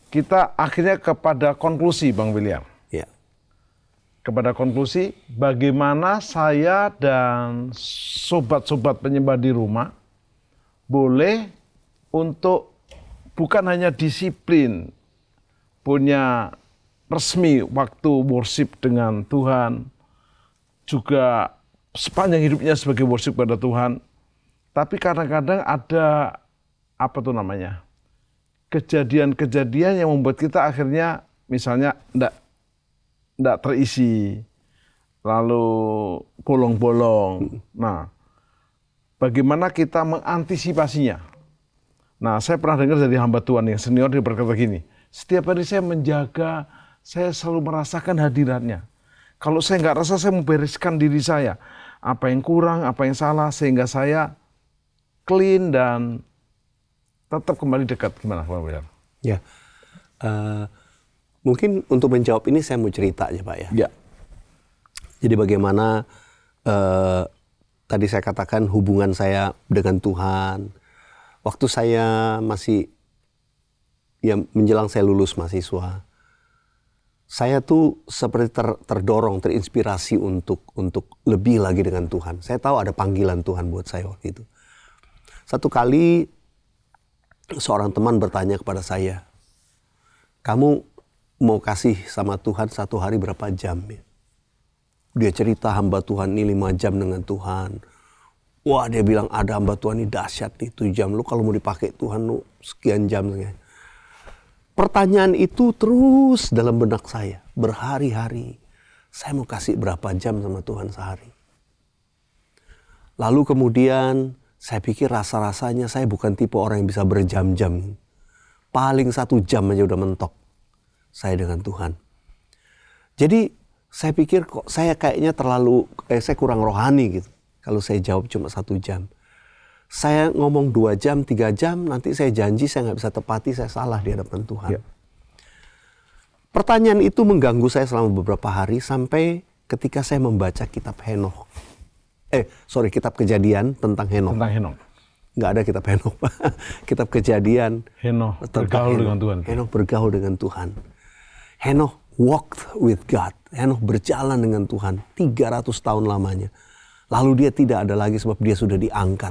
kita akhirnya kepada konklusi Bang William. Iya. Kepada konklusi bagaimana saya dan sobat-sobat penyembah di rumah boleh untuk bukan hanya disiplin, punya resmi waktu worship dengan Tuhan, juga sepanjang hidupnya sebagai worship pada Tuhan, tapi kadang-kadang ada kejadian-kejadian yang membuat kita akhirnya misalnya enggak terisi, lalu bolong-bolong. Nah, bagaimana kita mengantisipasinya? Nah, saya pernah dengar dari hamba Tuhan yang senior dia berkata gini, setiap hari saya menjaga, saya selalu merasakan hadiratnya. Kalau saya nggak rasa, saya membereskan diri saya. Apa yang kurang, apa yang salah, sehingga saya clean dan tetap kembali dekat. Gimana Pak William? Ya, mungkin untuk menjawab ini saya mau cerita aja Pak ya. Ya. Jadi bagaimana tadi saya katakan hubungan saya dengan Tuhan. Waktu saya masih menjelang saya lulus mahasiswa, saya tuh seperti terdorong, terinspirasi untuk lebih lagi dengan Tuhan. Saya tahu ada panggilan Tuhan buat saya waktu itu. Satu kali seorang teman bertanya kepada saya, kamu mau kasih sama Tuhan satu hari berapa jam? Dia cerita hamba Tuhan ini 5 jam dengan Tuhan. Wah, dia bilang ada hamba Tuhan ini dahsyat nih 7 jam. Lu kalau mau dipakai Tuhan lu sekian jam. Pertanyaan itu terus dalam benak saya. Berhari-hari. Saya mau kasih berapa jam sama Tuhan sehari. Lalu kemudian saya pikir rasa-rasanya saya bukan tipe orang yang bisa berjam-jam. Paling 1 jam aja udah mentok saya dengan Tuhan. Jadi saya pikir kok saya kayaknya saya kurang rohani gitu. Kalau saya jawab cuma 1 jam. Saya ngomong 2 jam, 3 jam, nanti saya janji saya nggak bisa tepati, saya salah di hadapan Tuhan. Ya. Pertanyaan itu mengganggu saya selama beberapa hari sampai ketika saya membaca kitab Henokh. Kitab Kejadian tentang Henokh. Tentang Henokh. Nggak ada kitab Henokh. Kitab Kejadian. Henokh bergaul dengan Tuhan. Henokh bergaul dengan Tuhan. Henokh walked with God. Henokh berjalan dengan Tuhan 300 tahun lamanya. Lalu dia tidak ada lagi sebab dia sudah diangkat.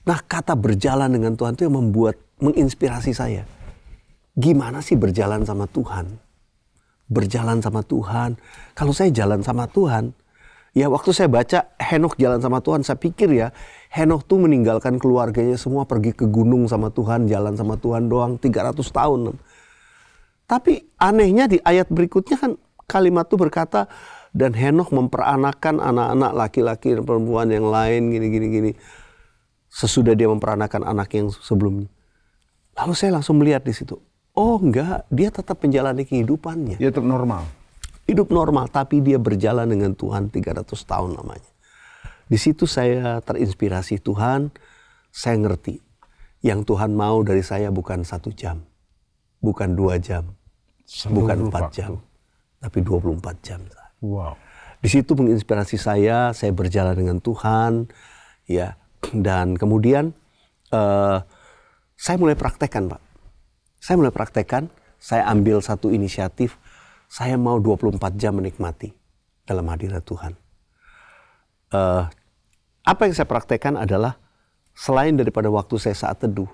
Nah, kata berjalan dengan Tuhan itu yang menginspirasi saya. Gimana sih berjalan sama Tuhan? Berjalan sama Tuhan. Kalau saya jalan sama Tuhan, ya waktu saya baca Henokh jalan sama Tuhan, saya pikir ya, Henokh tuh meninggalkan keluarganya semua pergi ke gunung sama Tuhan, jalan sama Tuhan doang 300 tahun. Tapi anehnya di ayat berikutnya kan kalimat itu berkata, dan Henokh memperanakan anak-anak laki-laki dan perempuan yang lain gini. Sesudah dia memperanakan anak yang sebelumnya. Lalu saya langsung melihat di situ. Oh enggak, dia tetap menjalani kehidupannya. Dia tetap normal. Hidup normal, tapi dia berjalan dengan Tuhan 300 tahun lamanya. Di situ saya terinspirasi Tuhan. Saya ngerti. Yang Tuhan mau dari saya bukan 1 jam. Bukan 2 jam. Bukan 4 jam. Tapi 24 jam. Wow. Di situ menginspirasi saya berjalan dengan Tuhan, ya, dan kemudian saya mulai praktekkan, Pak. Saya ambil satu inisiatif, saya mau 24 jam menikmati dalam hadirat Tuhan. Apa yang saya praktekkan adalah selain daripada waktu saya saat teduh,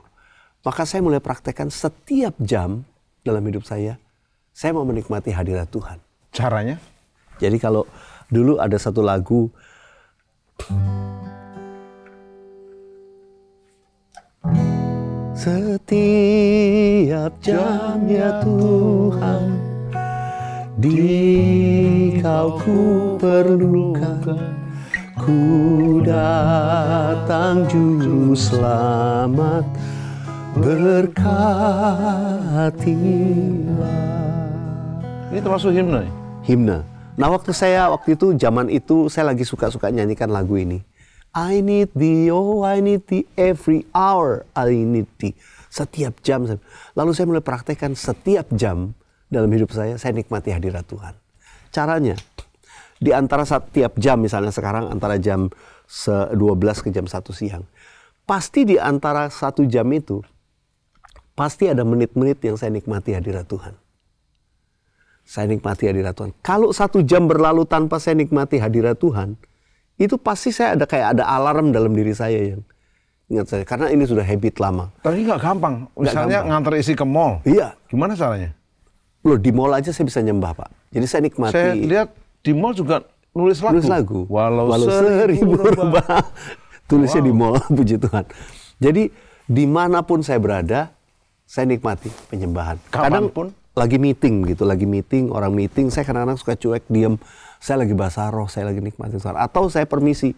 maka saya mulai praktekkan setiap jam dalam hidup saya mau menikmati hadirat Tuhan. Caranya? Jadi kalau dulu ada satu lagu, setiap jam ya Tuhan, Di-Kau ku perlukan, ku datang juru selamat, berkatilah. Ini termasuk himne? Himne. Nah waktu itu zaman itu saya lagi suka nyanyikan lagu ini. I need thee, oh I need thee, every hour I need thee. Setiap jam. Lalu saya mulai praktekkan setiap jam dalam hidup saya nikmati hadirat Tuhan. Caranya, di antara setiap jam, misalnya sekarang antara jam 12 ke jam 1 siang. Pasti di antara 1 jam itu, pasti ada menit-menit yang saya nikmati hadirat Tuhan. Saya nikmati hadirat Tuhan. Kalau 1 jam berlalu tanpa saya nikmati hadirat Tuhan, itu pasti saya ada alarm dalam diri saya yang ingat saya. Karena ini sudah habit lama. Tapi nggak gampang. Misalnya ngantar isi ke mall. Iya. Gimana caranya? Loh, di mall aja saya bisa nyembah, Pak. Jadi saya nikmati. Saya lihat di mall juga nulis lagu. Walau 1000 rebah. Tulisnya di mall, puji Tuhan. Jadi dimanapun saya berada, saya nikmati penyembahan. Kadang pun lagi meeting, orang meeting, saya kadang-kadang suka cuek, diam. Saya lagi bahasa roh, saya lagi nikmatin suara. Atau saya permisi,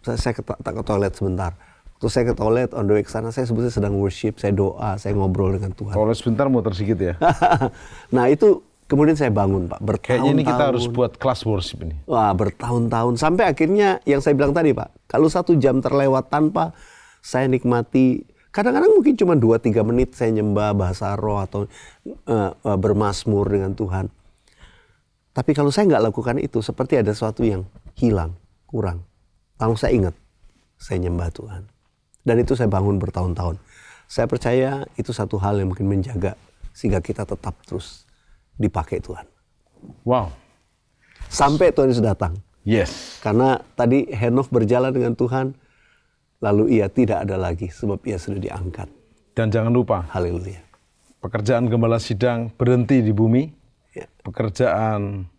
saya ke toilet sebentar. Terus saya ke toilet, on the way ke sana, saya sebetulnya sedang worship, saya doa, saya ngobrol dengan Tuhan. Toilet sebentar, muter sedikit ya? Nah itu, kemudian saya bangun, Pak. Bertahun-tahun. Kayaknya ini kita harus buat kelas worship ini. Wah, bertahun-tahun. Sampai akhirnya, yang saya bilang tadi, Pak. Kalau 1 jam terlewat tanpa saya nikmati, kadang-kadang mungkin cuma 2-3 menit saya nyembah bahasa roh atau bermazmur dengan Tuhan. Tapi kalau saya nggak lakukan itu, seperti ada sesuatu yang hilang, kurang. Lalu saya ingat, saya nyembah Tuhan. Dan itu saya bangun bertahun-tahun. Saya percaya itu satu hal yang mungkin menjaga, sehingga kita tetap terus dipakai Tuhan. Wow. Sampai Tuhan Yesus datang. Yes. Karena tadi Henokh berjalan dengan Tuhan lalu ia tidak ada lagi sebab ia sudah diangkat. Dan jangan lupa, Haleluya. pekerjaan gembala sidang berhenti di bumi. Ya. Pekerjaan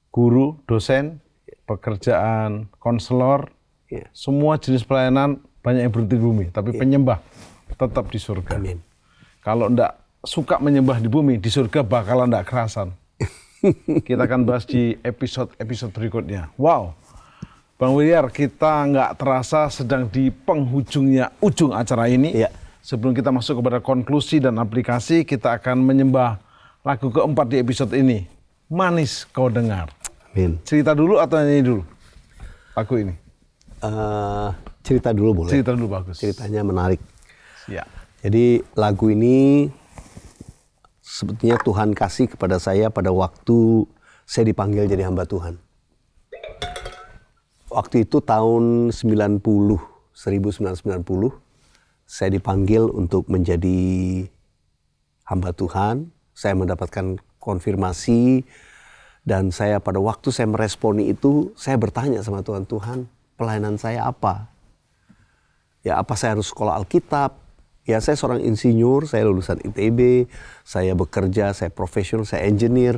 guru, dosen, pekerjaan konselor, Ya. semua jenis pelayanan banyak yang berhenti di bumi. Tapi penyembah tetap di surga. Amin. Kalau enggak suka menyembah di bumi, di surga bakalan enggak kerasan. Kita akan bahas di episode berikutnya. Wow, Bang Williar, kita nggak terasa sedang di ujung acara ini. Ya. Sebelum kita masuk kepada konklusi dan aplikasi, kita akan menyembah lagu keempat di episode ini. Manis Kau Dengar. Amin. Cerita dulu atau nyanyi dulu lagu ini? Cerita dulu boleh. Cerita dulu bagus. Ceritanya menarik. Ya. Jadi lagu ini sebetulnya Tuhan kasih kepada saya pada waktu saya dipanggil jadi hamba Tuhan. Waktu itu tahun 1990, saya dipanggil untuk menjadi hamba Tuhan. Saya mendapatkan konfirmasi dan saya pada waktu saya meresponi itu, saya bertanya sama Tuhan, Tuhan, pelayanan saya apa? Ya, apa saya harus sekolah Alkitab? Ya, saya seorang insinyur, saya lulusan ITB, saya bekerja, saya profesional, saya engineer.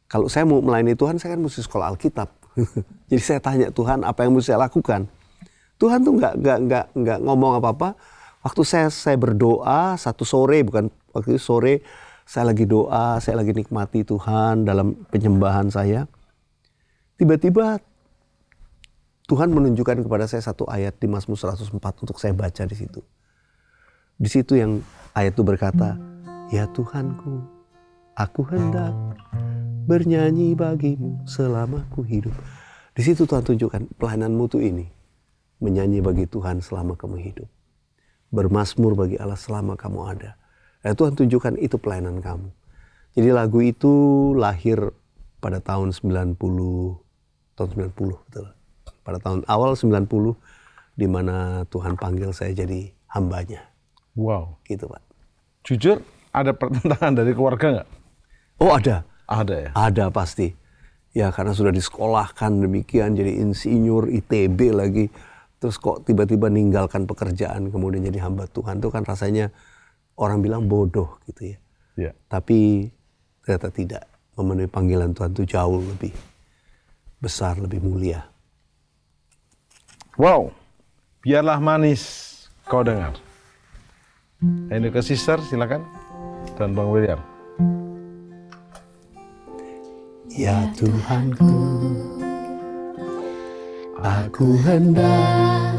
Kalau saya mau melayani Tuhan, saya kan mesti sekolah Alkitab. Jadi saya tanya Tuhan, apa yang mesti saya lakukan? Tuhan tuh nggak ngomong apa-apa. Waktu saya berdoa satu sore, bukan waktu itu sore, saya lagi doa, saya lagi nikmati Tuhan dalam penyembahan saya. Tiba-tiba Tuhan menunjukkan kepada saya satu ayat di Mazmur 104 untuk saya baca di situ. Di situ yang ayat itu berkata, ya Tuhanku, aku hendak bernyanyi bagimu selama ku hidup. Di situ Tuhan tunjukkan pelayananmu tuh ini. Menyanyi bagi Tuhan selama kamu hidup. Bermazmur bagi Allah selama kamu ada. Dan Tuhan tunjukkan itu pelayanan kamu. Jadi lagu itu lahir pada tahun 90, betul. Pada tahun awal 90, di mana Tuhan panggil saya jadi hambanya. Wow. Gitu Pak. Jujur, ada pertentangan dari keluarga nggak? Oh ada. Ada ya? Ada pasti. Ya karena sudah disekolahkan demikian, jadi insinyur, ITB lagi. Terus kok tiba-tiba ninggalkan pekerjaan, kemudian jadi hamba Tuhan. Itu kan rasanya orang bilang bodoh gitu ya. Ya. Tapi ternyata tidak. Memenuhi panggilan Tuhan itu jauh lebih besar, lebih mulia. Wow, biarlah manis kau dengar. Enduka Sister, silakan. Dan Bang William. Ya Tuhanku, aku hendak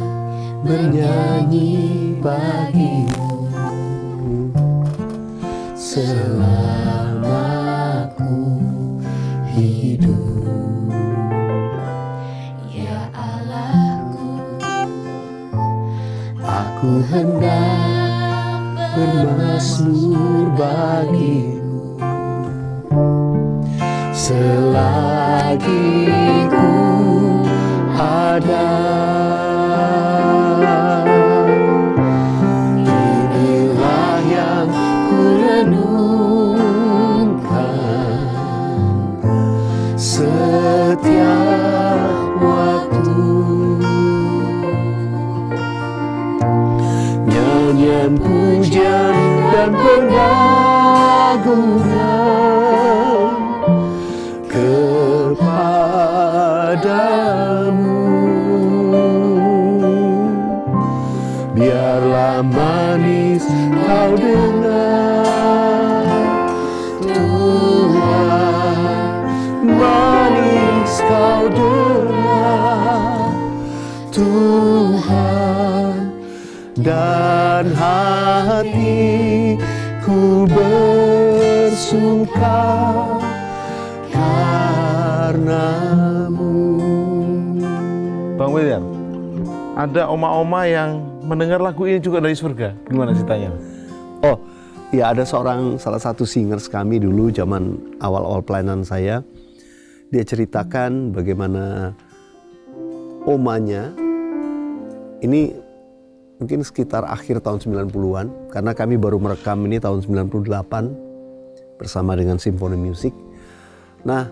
bernyanyi bagimu selama ku hidup. Ya Allahku, aku hendak bermazmur bagimu selagi ku ada. Inilah yang ku renungkan setiap waktu. Nyanyian pujian dan pengagungan kepadamu. Biarlah manis kau dengar, Tuhan. Manis kau dengar, Tuhan. Dan hatiku bersuka karenamu. Bang William, ada oma-oma yang mendengar lagu ini juga dari surga. Gimana ceritanya? Oh, ya ada salah satu singers kami dulu zaman awal-awal pelayanan saya. Dia ceritakan bagaimana omanya, ini mungkin sekitar akhir tahun 90-an, karena kami baru merekam ini tahun 98 bersama dengan Symphony Music. Nah,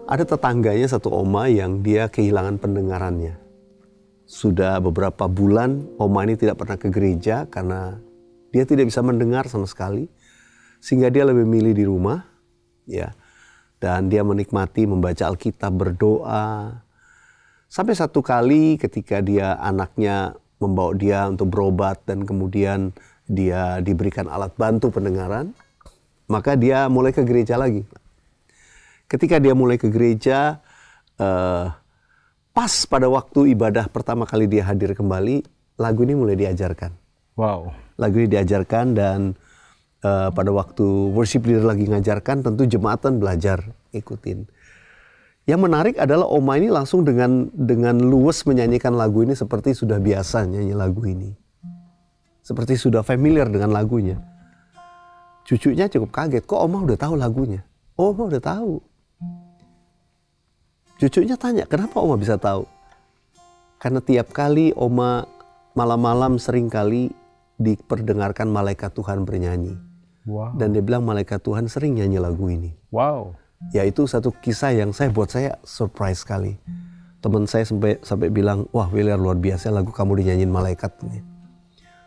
Ada tetangganya satu oma yang dia kehilangan pendengarannya. Sudah beberapa bulan oma ini tidak pernah ke gereja karena dia tidak bisa mendengar sama sekali. Sehingga dia lebih milih di rumah, ya. Dan dia menikmati membaca Alkitab, berdoa. Sampai satu kali ketika anaknya membawa dia untuk berobat dan kemudian dia diberikan alat bantu pendengaran, maka dia mulai ke gereja lagi. Ketika dia mulai ke gereja, pas pada waktu ibadah pertama kali dia hadir kembali, lagu ini mulai diajarkan. Wow. Lagu ini diajarkan dan pada waktu worship leader lagi ngajarkan, tentu jemaatan belajar ikutin. Yang menarik adalah oma ini langsung dengan luwes menyanyikan lagu ini seperti sudah biasa nyanyi lagu ini. Seperti sudah familiar dengan lagunya. Cucunya cukup kaget, kok oma udah tahu lagunya? Oh, oma udah tahu. Cucunya tanya, kenapa oma bisa tahu? Karena tiap kali oma malam-malam sering kali diperdengarkan malaikat Tuhan bernyanyi. Wow. Dan dia bilang malaikat Tuhan sering nyanyi lagu ini. Wow. Ya itu satu kisah yang buat saya surprise sekali. Teman saya sampai bilang, wah William luar biasa lagu kamu dinyanyiin malaikat ini.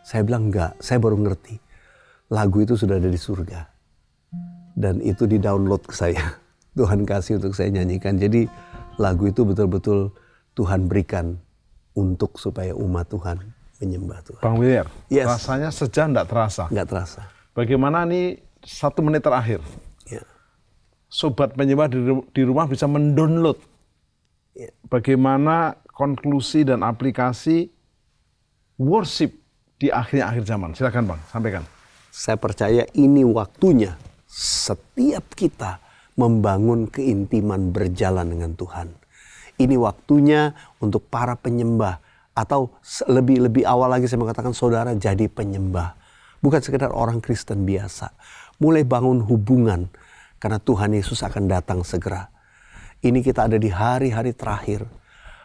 Saya bilang enggak, saya baru ngerti. Lagu itu sudah ada di surga. Dan itu di-download ke saya. Tuhan kasih untuk saya nyanyikan. Jadi lagu itu betul-betul Tuhan berikan untuk supaya umat Tuhan menyembah Tuhan. Bang William, Yes. rasanya sejam enggak terasa. Enggak terasa. Bagaimana nih 1 menit terakhir? Ya. Sobat penyembah di rumah bisa mendownload Ya. bagaimana konklusi dan aplikasi worship di akhir zaman. Silakan Bang, sampaikan. Saya percaya ini waktunya setiap kita membangun keintiman berjalan dengan Tuhan. Ini waktunya untuk para penyembah atau lebih awal lagi saya mengatakan saudara jadi penyembah. Bukan sekedar orang Kristen biasa. Mulai bangun hubungan karena Tuhan Yesus akan datang segera. Ini kita ada di hari-hari terakhir.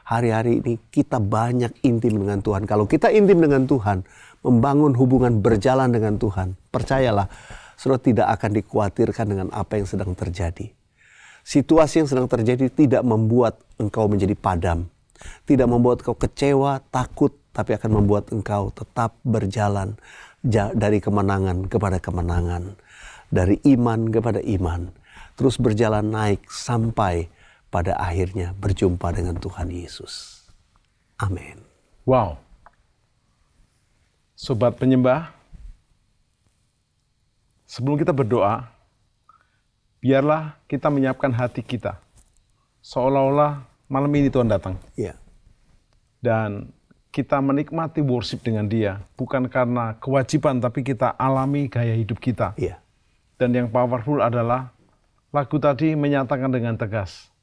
Hari-hari ini kita banyak intim dengan Tuhan. Kalau kita intim dengan Tuhan, membangun hubungan berjalan dengan Tuhan, percayalah, saudara tidak akan dikhawatirkan dengan apa yang sedang terjadi. Situasi yang sedang terjadi tidak membuat engkau menjadi padam. Tidak membuat engkau kecewa, takut, tapi akan membuat engkau tetap berjalan dari kemenangan kepada kemenangan. Dari iman kepada iman. Terus berjalan naik sampai pada akhirnya berjumpa dengan Tuhan Yesus. Amin. Wow. Sobat penyembah, sebelum kita berdoa, biarlah kita menyiapkan hati kita. Seolah-olah malam ini Tuhan datang. Ya. Dan kita menikmati worship dengan Dia. Bukan karena kewajiban, tapi kita alami gaya hidup kita. Ya. Dan yang powerful adalah lagu tadi menyatakan dengan tegas.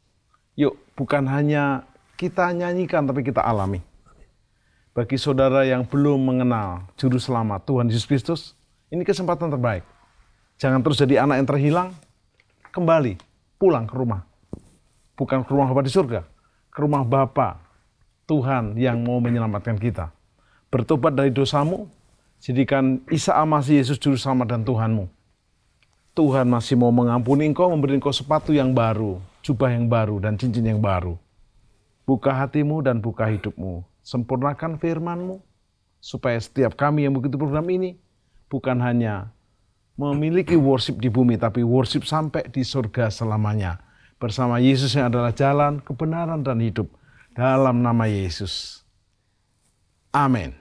Yuk, bukan hanya kita nyanyikan, tapi kita alami. Bagi saudara yang belum mengenal Juru Selamat Tuhan Yesus Kristus, ini kesempatan terbaik. Jangan terus jadi anak yang terhilang, kembali, pulang ke rumah. Bukan ke rumah Bapa di surga, ke rumah Bapa Tuhan yang mau menyelamatkan kita. Bertobat dari dosamu, jadikan Isa Al-Masih Yesus Juru Selamat dan Tuhanmu. Tuhan masih mau mengampuni engkau, memberi engkau sepatu yang baru, jubah yang baru, dan cincin yang baru. Buka hatimu dan buka hidupmu. Sempurnakan firman-Mu, supaya setiap kami yang begitu program ini, bukan hanya memiliki worship di bumi, tapi worship sampai di surga selamanya. Bersama Yesus yang adalah jalan, kebenaran, dan hidup. Dalam nama Yesus. Amin.